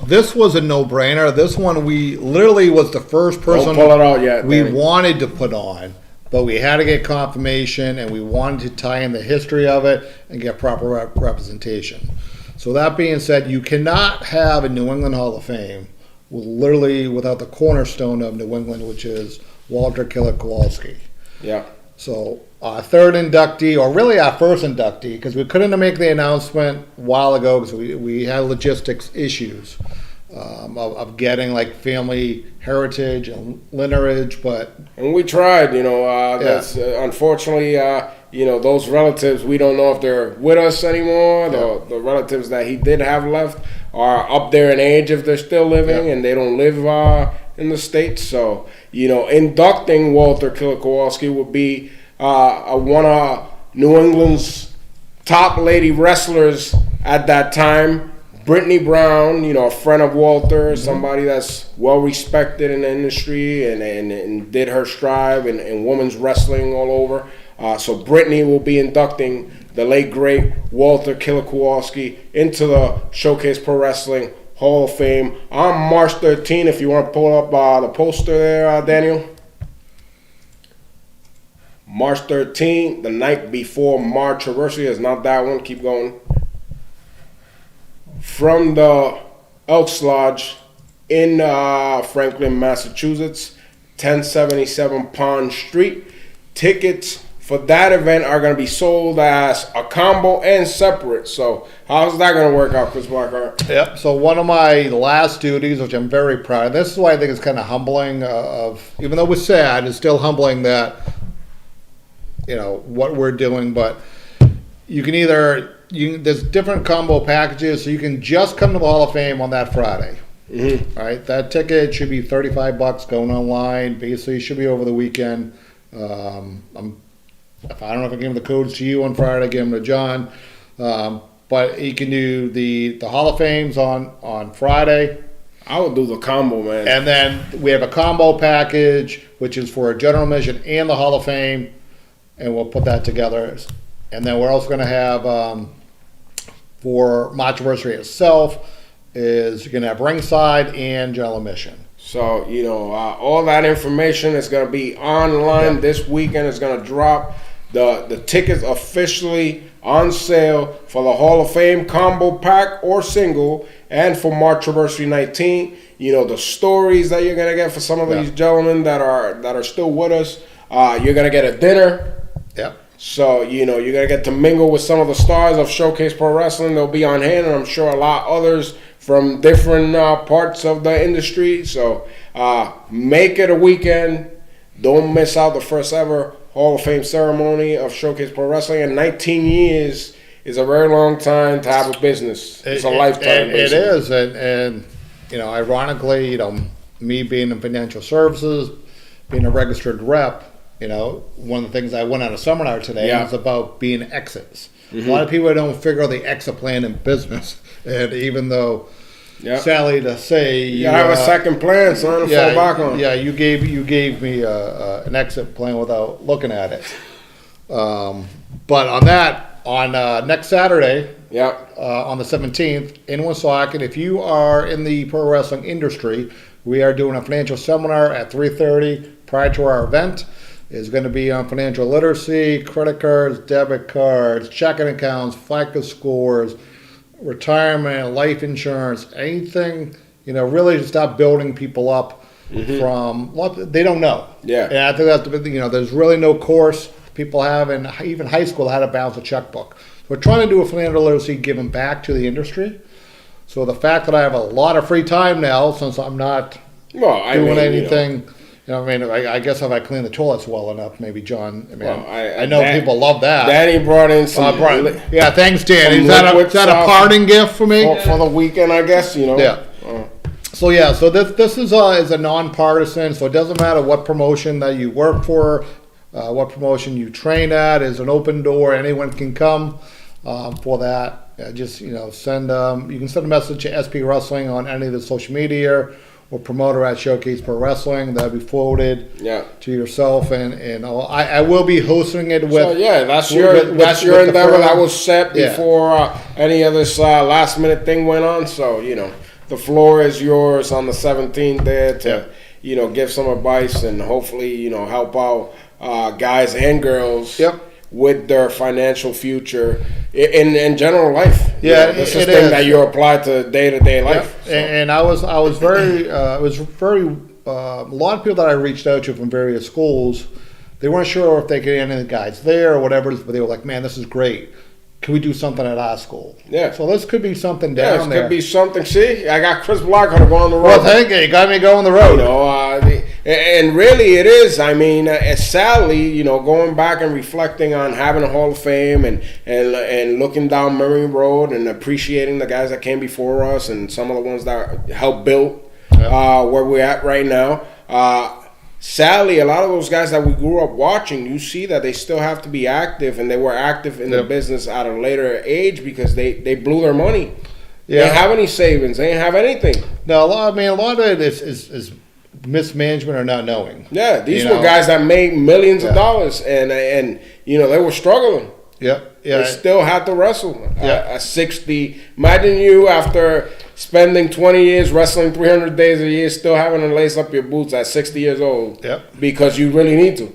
this was a no-brainer. This one we literally was the first person Don't pull it out yet, we Danny. wanted to put on, but we had to get confirmation, and we wanted to tie in the history of it and get proper representation. So that being said, you cannot have a New England Hall of Fame without the cornerstone of New England, which is Walter Killer Kowalski. Yeah. So our third inductee, or really our first inductee, because we couldn't make the announcement a while ago because we had logistics issues of getting family heritage and lineage, and we tried, that's unfortunately, those relatives, we don't know if they're with us anymore. The relatives that he did have left are up there in age if they're still living, and they don't live in the States. So, inducting Walter Killer Kowalski would be one of New England's top lady wrestlers at that time. Brittany Brown, a friend of Walter, somebody that's well respected in the industry and did her strive in women's wrestling all over. So Brittany will be inducting the late great Walter Killer Kowalski into the Showcase Pro Wrestling Hall of Fame on March 13th. If you want to pull up the poster there, Daniel. March 13th, the night before March anniversary. It's not that one. Keep going. From the Elks Lodge in Franklin, Massachusetts, 1077 Pond Street. Tickets for that event are going to be sold as a combo and separate. So how's that going to work out, Chris Blackheart? Yep. So one of my last duties, which I'm very proud of, this is why I think it's kind of humbling. Even though it's sad, it's still humbling that what we're doing. But you can there's different combo packages, so you can just come to the Hall of Fame on that Friday. Mm-hmm. All right. That ticket should be $35 going online. Basically, it should be over the weekend. If I don't know if I give the codes to you on Friday, give them to John. But you can do the Hall of Fames on Friday. I would do the combo, man. And then we have a combo package, which is for a general admission and the Hall of Fame. And we'll put that together. And then we're also going to have, for March anniversary itself, is you're going to have ringside and general admission. So, all that information is going to be online this weekend. It's going to drop. The tickets officially on sale for the Hall of Fame combo pack or single, and for March anniversary 19. The stories that you're going to get for some of these gentlemen that are still with us. You're going to get a dinner. Yep. So, you're going to get to mingle with some of the stars of Showcase Pro Wrestling. They'll be on hand, and I'm sure a lot others from different parts of the industry. So, make it a weekend. Don't miss out the first ever Hall of Fame ceremony of Showcase Pro Wrestling. And 19 years is a very long time to have a business. It's a lifetime. It is. And ironically, me being in financial services, being a registered rep, one of the things I went on a seminar today was about being exits. Mm-hmm. A lot of people don't figure out the exit plan in business. And even though, sadly to say, you have a second plan, son, to fall back on. Yeah, you gave me an exit plan without looking at it. But on next Saturday, on the 17th in Woonsocket, if you are in the pro wrestling industry, we are doing a financial seminar at 3:30 prior to our event. It's going to be on financial literacy, credit cards, debit cards, checking accounts, FICO scores, retirement, life insurance, anything, really to stop building people up from what they don't know. Yeah. And I think that's there's really no course people have in even high school how to balance a checkbook. We're trying to do a financial literacy giving back to the industry. So the fact that I have a lot of free time now, since I'm not doing anything. I guess if I clean the toilets well enough, maybe John. I know people love that. Danny brought in some. Thanks, Danny. Is that a parting gift for me for the weekend? I guess Yeah. So this is a nonpartisan. So it doesn't matter what promotion that you work for, what promotion you train at. Is an open door. Anyone can come for that. Just send. You can send a message to SP Wrestling on any of the social media. Or promoter at Showcase Pro Wrestling. That'll be forwarded to yourself, and I will be hosting it with. So that's your endeavor. That was set before any of this last minute thing went on. So the floor is yours on the 17th there to give some advice and hopefully help out guys and girls. With their financial future in general life. This is thing that you apply to day-to-day life. So. And I was very a lot of people that I reached out to from various schools, they weren't sure if they could get any guides there or whatever, but they were like, man, this is great. Can we do something at our school? Yeah. So this could be something down there. Could be something. See, I got Chris Blackheart to go on the road. Well, thank you. You got me going the road. And really it is. Sadly, going back and reflecting on having a Hall of Fame and looking down memory road and appreciating the guys that came before us and some of the ones that helped build where we're at right now. Sadly, a lot of those guys that we grew up watching, you see that they still have to be active, and they were active in the business at a later age because they blew their money. They didn't have any savings. They didn't have anything. No, a lot of it is mismanagement or not knowing. Yeah, these were guys that made millions of dollars, and they were struggling. They still had to wrestle at 60. Imagine you after spending 20 years wrestling 300 days a year, still having to lace up your boots at 60 years old. Because you really need to.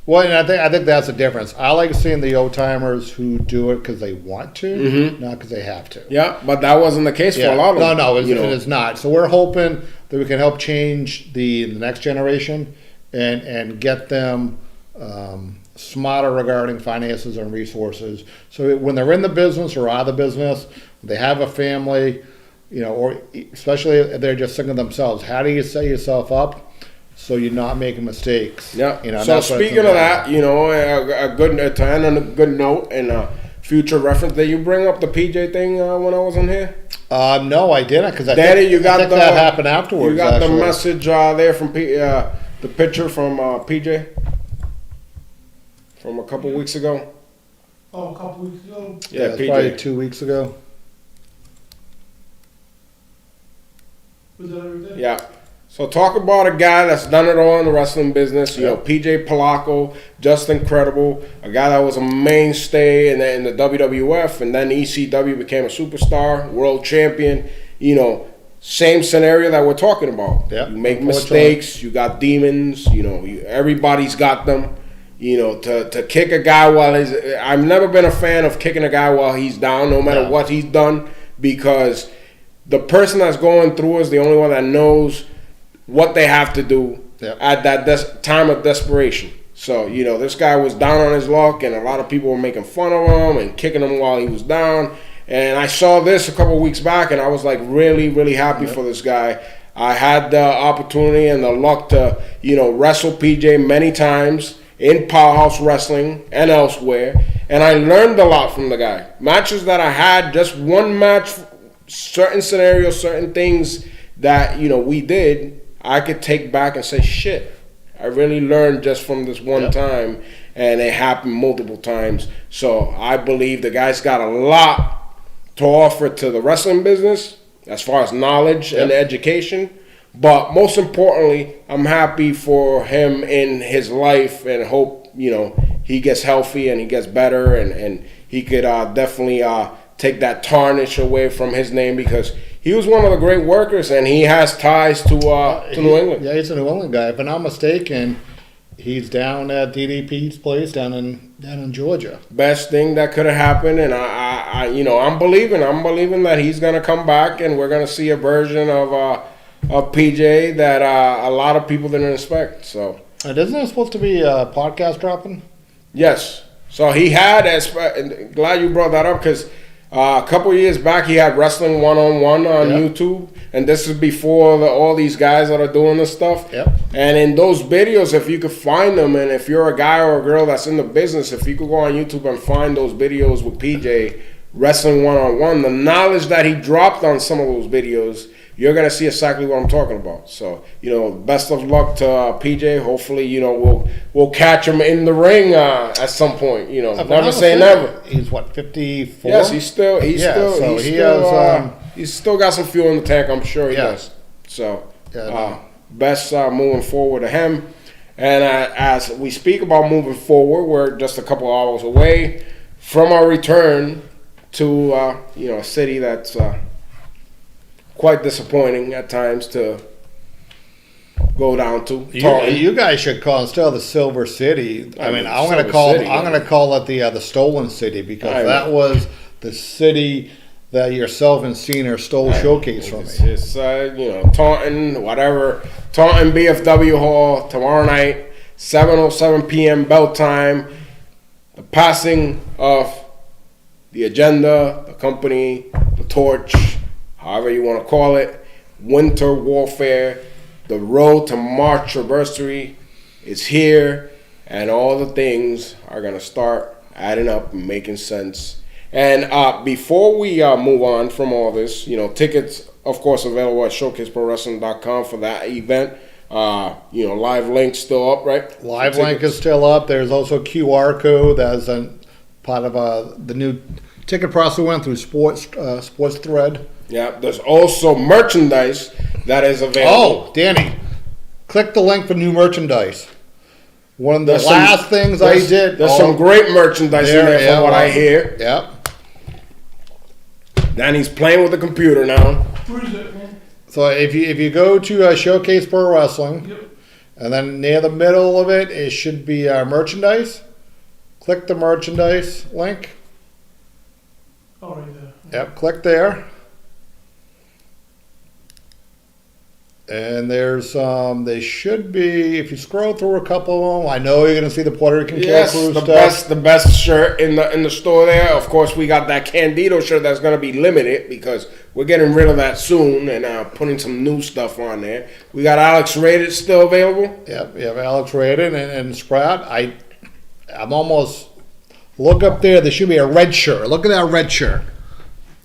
Well, and I think that's the difference. I like seeing the old timers who do it because they want to, not because they have to. Yeah, but that wasn't the case for a lot of them. No, it's not. So we're hoping that we can help change the next generation and get them smarter regarding finances and resources. So when they're in the business or out of the business, they have a family, or especially if they're just thinking of themselves, how do you set yourself up so you're not making mistakes? Yeah. So that's what speaking of that, a good to end on a good note and future reference. Did you bring up the PJ thing when I was in here? No, I didn't, because I Daddy, think, you got I think the, that happened afterwards. You got actually. the message there from the picture from PJ from a couple weeks ago. Oh, a couple weeks ago. Yeah, it's PJ. probably 2 weeks ago. Was that everything? Yeah. So talk about a guy that's done it all in the wrestling business. PJ Polacco, just incredible. A guy that was a mainstay in the WWF, and then ECW, became a superstar, world champion. Same scenario that we're talking about. Yeah. You make mistakes. You got demons. Everybody's got them. To kick a guy while he's. I've never been a fan of kicking a guy while he's down, no matter what he's done, because the person that's going through is the only one that knows what they have to do at that time of desperation. So, this guy was down on his luck, and a lot of people were making fun of him and kicking him while he was down. And I saw this a couple of weeks back, and I was like really, really happy for this guy. I had the opportunity and the luck to, wrestle PJ many times in Powerhouse Wrestling and elsewhere, and I learned a lot from the guy. Matches that I had, just one match, certain scenarios, certain things that, we did, I could take back and say, shit, I really learned just from this one time, and it happened multiple times. So I believe the guy's got a lot to offer to the wrestling business as far as knowledge and education. But most importantly, I'm happy for him in his life and hope, he gets healthy and he gets better, and he could definitely take that tarnish away from his name, because he was one of the great workers, and he has ties to New England. Yeah, he's a New England guy. If I'm not mistaken, he's down at DDP's place down in Georgia. Best thing that could have happened, and I'm believing that he's gonna come back, and we're gonna see a version of PJ that a lot of people didn't expect. So, isn't there supposed to be a podcast dropping? Yes. So he had. Glad you brought that up, because a couple years back, he had Wrestling 1-on-1 on YouTube, and this is before all these guys that are doing this stuff. Yep. And in those videos, if you could find them, and if you're a guy or a girl that's in the business, if you could go on YouTube and find those videos with PJ, Wrestling 1-on-1, the knowledge that he dropped on some of those videos, you're going to see exactly what I'm talking about. So, best of luck to PJ. Hopefully, we'll catch him in the ring at some point. Never say never. He's what, 54? Yes, he's still got some fuel in the tank. I'm sure he does. So, best moving forward to him. And as we speak about moving forward, we're just a couple hours away from our return to a city that's quite disappointing at times to go down to. You guys should call it still the Silver City. I'm going to call it the Stolen City, because that was the city that yourself and Cena stole Showcase from me. It's Taunton, whatever. Taunton BFW Hall tomorrow night, 7:07 p.m. bell time. The passing of the agenda, the company, the torch, however you want to call it, winter warfare, the road to March anniversary is here, and all the things are going to start adding up and making sense. And before we move on from all this, tickets, of course, available at showcaseprowrestling.com for that event. Live link still up, right? Live link is still up. There's also a QR code that's a part of the new ticket process went through Sports Thread. Yeah, there's also merchandise that is available. Oh, Danny, click the link for new merchandise. One of the last things I did. There's some great merchandise in there from what I hear. Yep. Danny's playing with the computer now. Where is it, man? So if you go to Showcase Pro Wrestling, and then near the middle of it should be merchandise. Click the merchandise link. Oh, right there. Yep, click there. And there's they should be, if you scroll through a couple of them, I know you're gonna see the Puerto Rican Yes, Crew the best shirt in the store there. Of course, we got that Candido shirt that's gonna be limited because we're getting rid of that soon and putting some new stuff on there. We got Alex Rated still available. Yep, you have Alex Raden and Sprout. I'm almost, look up there. There should be a red shirt. Look at that red shirt.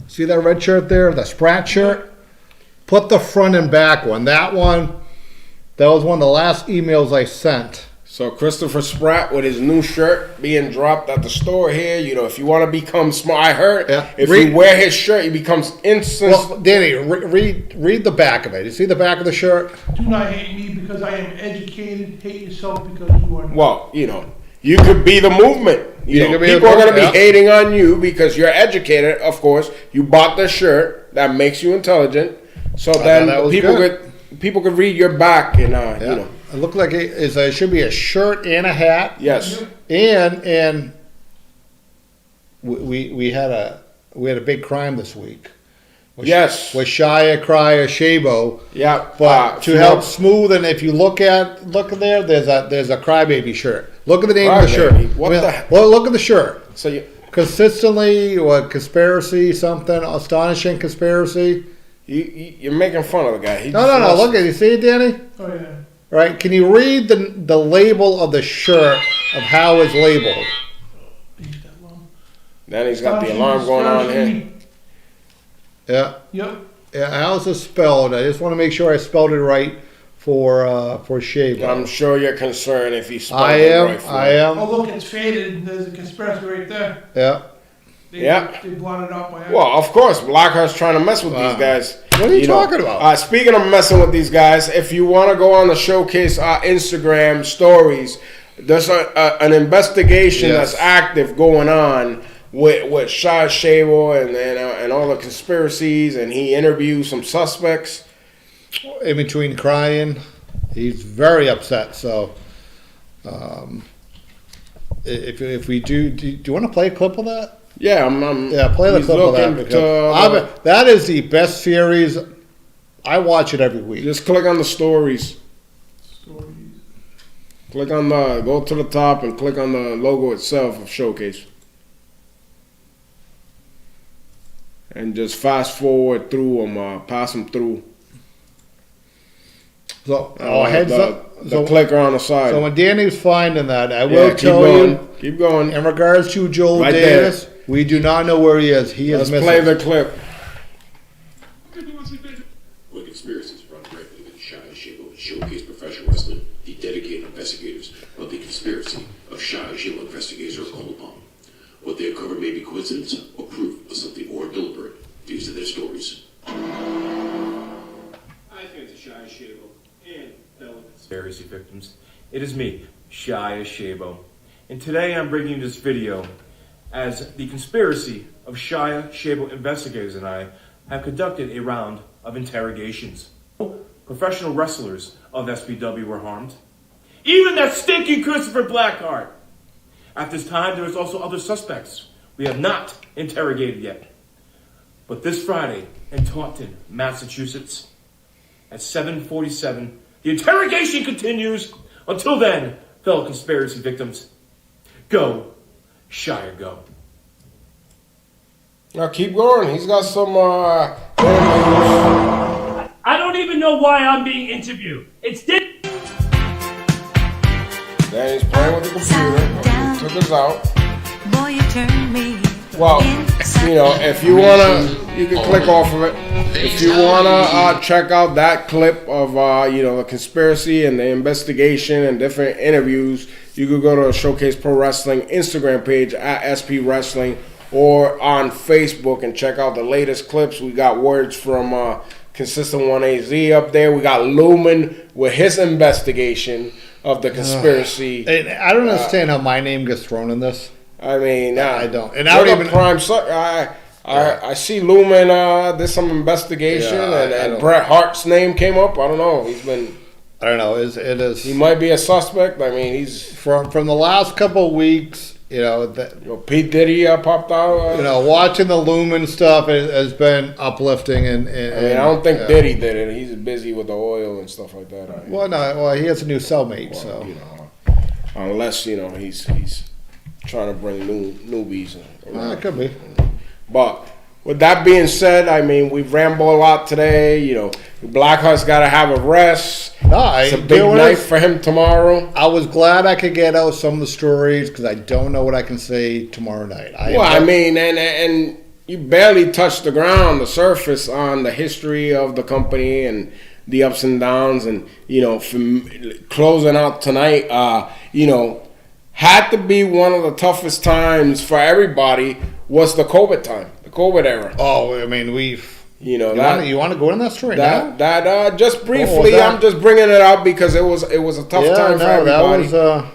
See that red shirt there, the Sprat shirt. Put the front and back one. That was one of the last emails I sent. So Christopher Spratt with his new shirt being dropped at the store here. You know, if you want to become smart, I heard if you wear his shirt, he becomes instant. Well, Danny, read the back of it. You see the back of the shirt? Do not hate me because I am educated. Hate yourself because you are not. Well, you know, you could be the movement. You know, people are going to be hating on you because you're educated. Of course, you bought the shirt that makes you intelligent. So then people could read your back and you know. It looked like it should be a shirt and a hat. Yes. And we had a big crime this week. Yes. With Shia Cryer Shabo. Yeah. But to help smooth, and if you look there, there's a crybaby shirt. Look at the name of the shirt. Well, look at the shirt. So you consistently, conspiracy, something astonishing conspiracy. You're making fun of the guy. No. Look at it. You see it, Danny? Oh yeah. Right? Can you read the label of the shirt of how it's labeled? Then he's got the alarm going on here. Yeah. Yep. Yeah. How's it spelled? I just want to make sure I spelled it right for Shabo. I'm sure you're concerned if he spelled it right. I am. Oh look, it's faded. There's a conspiracy right there. Yeah. They blotted out by accident. Well, of course, Blackheart's trying to mess with these guys. What are you talking about? Speaking of messing with these guys, if you want to go on the Showcase Instagram stories, there's an investigation that's active going on with Shah Shabo and all the conspiracies, and he interviews some suspects. In between crying, he's very upset. So, if we do you want to play a clip of that? Yeah, play the clip of that because that is the best series. I watch it every week. Just click on the stories. Click on go to the top and click on the logo itself of Showcase. And just fast forward through them, pass them through. So, heads up. The clicker on the side. So when Danny's finding that, I will tell you. Keep going. In regards to Joel Davis, we do not know where he is. Let's play the clip. When conspiracies run rampant with Shia Shabo and Showcase Professional Wrestling, the dedicated investigators of the conspiracy of Shia Shabo investigators are called upon. What they uncover may be coincidence or proof of something more deliberate due to their stories. I think it's Shia Shabo and fellow conspiracy victims. It is me, Shia Shabo, and today I'm bringing you this video as the conspiracy of Shia Shabo investigators and I have conducted a round of interrogations. Professional wrestlers of SBW were harmed. Even that stinky Christopher Blackheart. At this time, there is also other suspects we have not interrogated yet. But this Friday in Taunton, Massachusetts, at 7:47, the interrogation continues. Until then, fellow conspiracy victims, go, Shire, go. Now keep going. He's got some I don't even know why I'm being interviewed. It's this. Then he's playing with the computer. He took us out. Boy, you turn me. Well, you know, if you wanna, you can click off of it. If you wanna check out that clip of the conspiracy and the investigation and different interviews, you could go to Showcase Pro Wrestling Instagram page at SP Wrestling or on Facebook and check out the latest clips. We got words from Consistent 1AZ up there. We got Lumen with his investigation of the conspiracy. And I don't understand how my name gets thrown in this. I mean, I don't. And I don't even. I see Lumen. There's some investigation, and Bret Hart's name came up. I don't know. He's been. I don't know. It is. He might be a suspect. I mean, he's from the last couple of weeks. you know, Pete Diddy popped out. you know, watching the Lumen stuff has been uplifting. And I mean, I don't think Diddy did it. He's busy with the oil and stuff like that. Well, no, well, he has a new cellmate, Well, so. you know, unless he's trying to bring newbies. It could be. But with that being said, I mean, we've rambled a lot today. You know, Blackheart's got to have a rest. No, It's a big night for him tomorrow. I was glad I could get out some of the stories because I don't know what I can say tomorrow night. I mean, and you barely touched the ground, the surface on the history of the company and the ups and downs. And, you know, from closing out tonight, you know, had to be one of the toughest times for everybody was the COVID time, the COVID era. Oh, I mean, You know, you want to go in that story now? Just briefly, I'm just bringing it up because it was a tough time for everybody,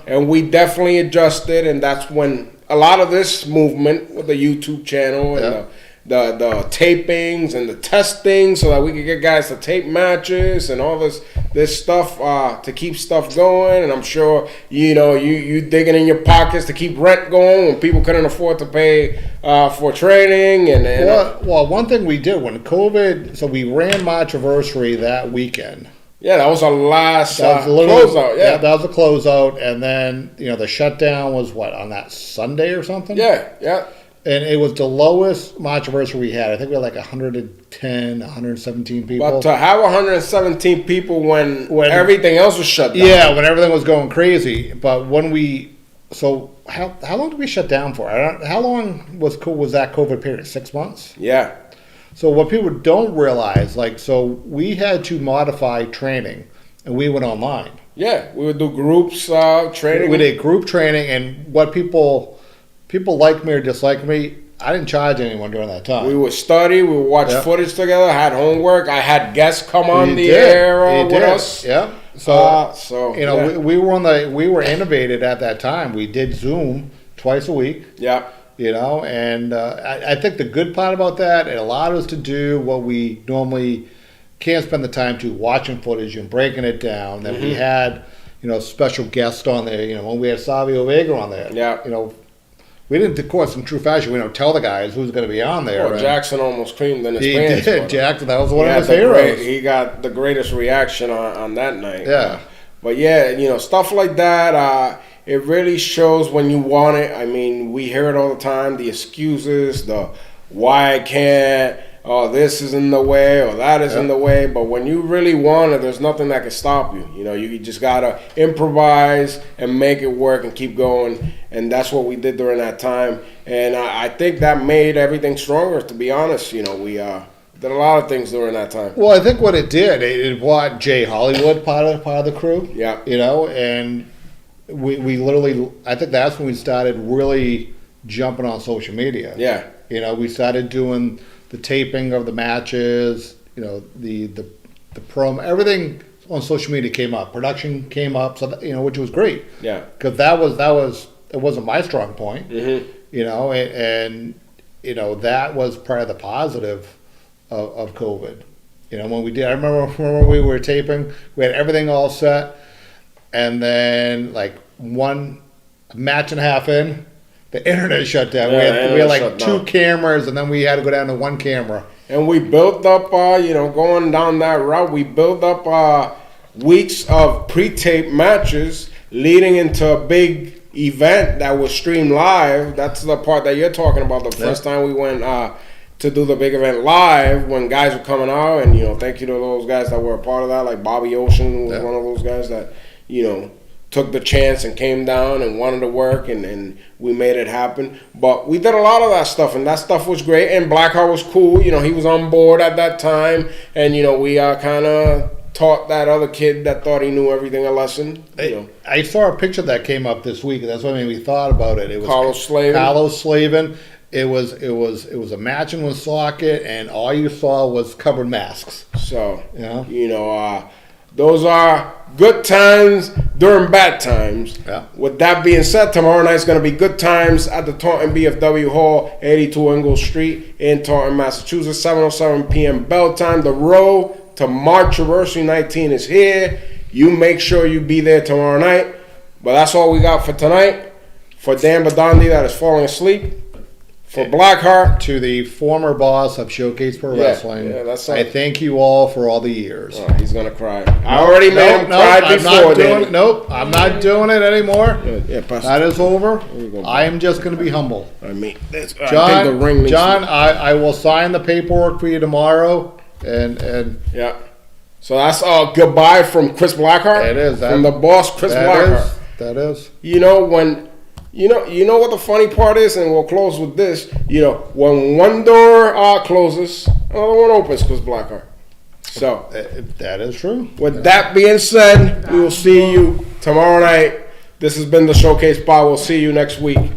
and we definitely adjusted, and that's when a lot of this movement with the YouTube channel and the tapings and the testing, so that we could get guys to tape matches and all this stuff to keep stuff going. And I'm sure you digging in your pockets to keep rent going when people couldn't afford to pay for training. Well, one thing we did when COVID, so we ran Marchiversary that weekend. Yeah, that was our last closeout. Yeah, that was a closeout, and then the shutdown was on that Sunday or something. Yeah. And it was the lowest Marchiversary we had. I think we had like 110, 117 people. But to have 117 people when everything else was shut down. Yeah, when everything was going crazy. But how long did we shut down for? How long was that COVID period? 6 months? Yeah. So what people don't realize, we had to modify training, and we went online. Yeah, we would do groups training. We did group training, and what people like me or dislike me, I didn't charge anyone during that time. We would study, we would watch footage together, had homework. I had guests come on the air with us. Yeah. We were innovative at that time. We did Zoom twice a week. Yeah. And I think the good part about that, it allowed us to do what we normally can't spend the time to, watching footage and breaking it down. Then we had, special guests on there. When we had Savio Vega on there. Yeah. We didn't, of course, in true fashion, we don't tell the guys who's going to be on there. Well, Jackson almost creamed in his pants. He did. Jackson, that was one of his heroes. He got the greatest reaction on that night. Yeah. But yeah, stuff like that, it really shows when you want it. I mean, we hear it all the time, the excuses, the why I can't, this is in the way or that is in the way. But when you really want it, there's nothing that can stop you. You just got to improvise and make it work and keep going. And that's what we did during that time. And I think that made everything stronger, to be honest. We did a lot of things during that time. Well, I think what it did, it brought Jay Hollywood part of the crew. Yeah. And we literally, I think that's when we started really jumping on social media. Yeah. We started doing the taping of the matches, the promo, everything on social media came up. Production came up, so that, which was great. Yeah. Because it wasn't my strong point. Mm-hmm. And that was part of the positive of COVID. When we did, I remember when we were taping, we had everything all set, and then one match and a half in, the internet shut down. Yeah, we had two cameras, and then we had to go down to one camera. And we built up, going down that route, we built up weeks of pre-tape matches leading into a big event that was streamed live. That's the part that you're talking about. The first time we went to do the big event live, when guys were coming out, and thank you to those guys that were a part of that, like Bobby Ocean was one of those guys that took the chance and came down and wanted to work, and we made it happen. But we did a lot of that stuff, and that stuff was great. And Blackheart was cool. He was on board at that time, and we kind of taught that other kid that thought he knew everything a lesson. I saw a picture that came up this week, and that's what made me thought about it. It was Carlos Slavin. It was a match in Woonsocket, and all you saw was covered masks. So those are good times during bad times. Yeah. With that being said, tomorrow night's going to be good times at the Taunton BFW Hall, 82 Ingalls Street in Taunton, Massachusetts, 7:07 p.m. bell time. The road to Marchiversary 19 is here. You make sure you be there tomorrow night. But that's all we got for tonight. For Dan Badandi that is falling asleep. For Blackheart. To the former boss of Showcase Pro Yeah, Wrestling, yeah, that's I it. thank you all for all the years. Oh, he's gonna cry. I already made him cry I'm before. not doing Danny. it. Nope, I'm not doing it anymore. Yeah, pass That is over. you go, I am just going to be humble. I mean, this, I think John, the ring needs John, to- I will sign the paperwork for you tomorrow, and yeah. So that's goodbye from Chris Blackheart. It is, from the boss, Chris Blackheart. that is. You know when, you know what the funny part is, and we'll close with this. You know when one door closes, another one opens. Chris Blackheart. So That is true. with that being said, we will see you tomorrow night. This has been the Showcase Pod. We'll see you next week.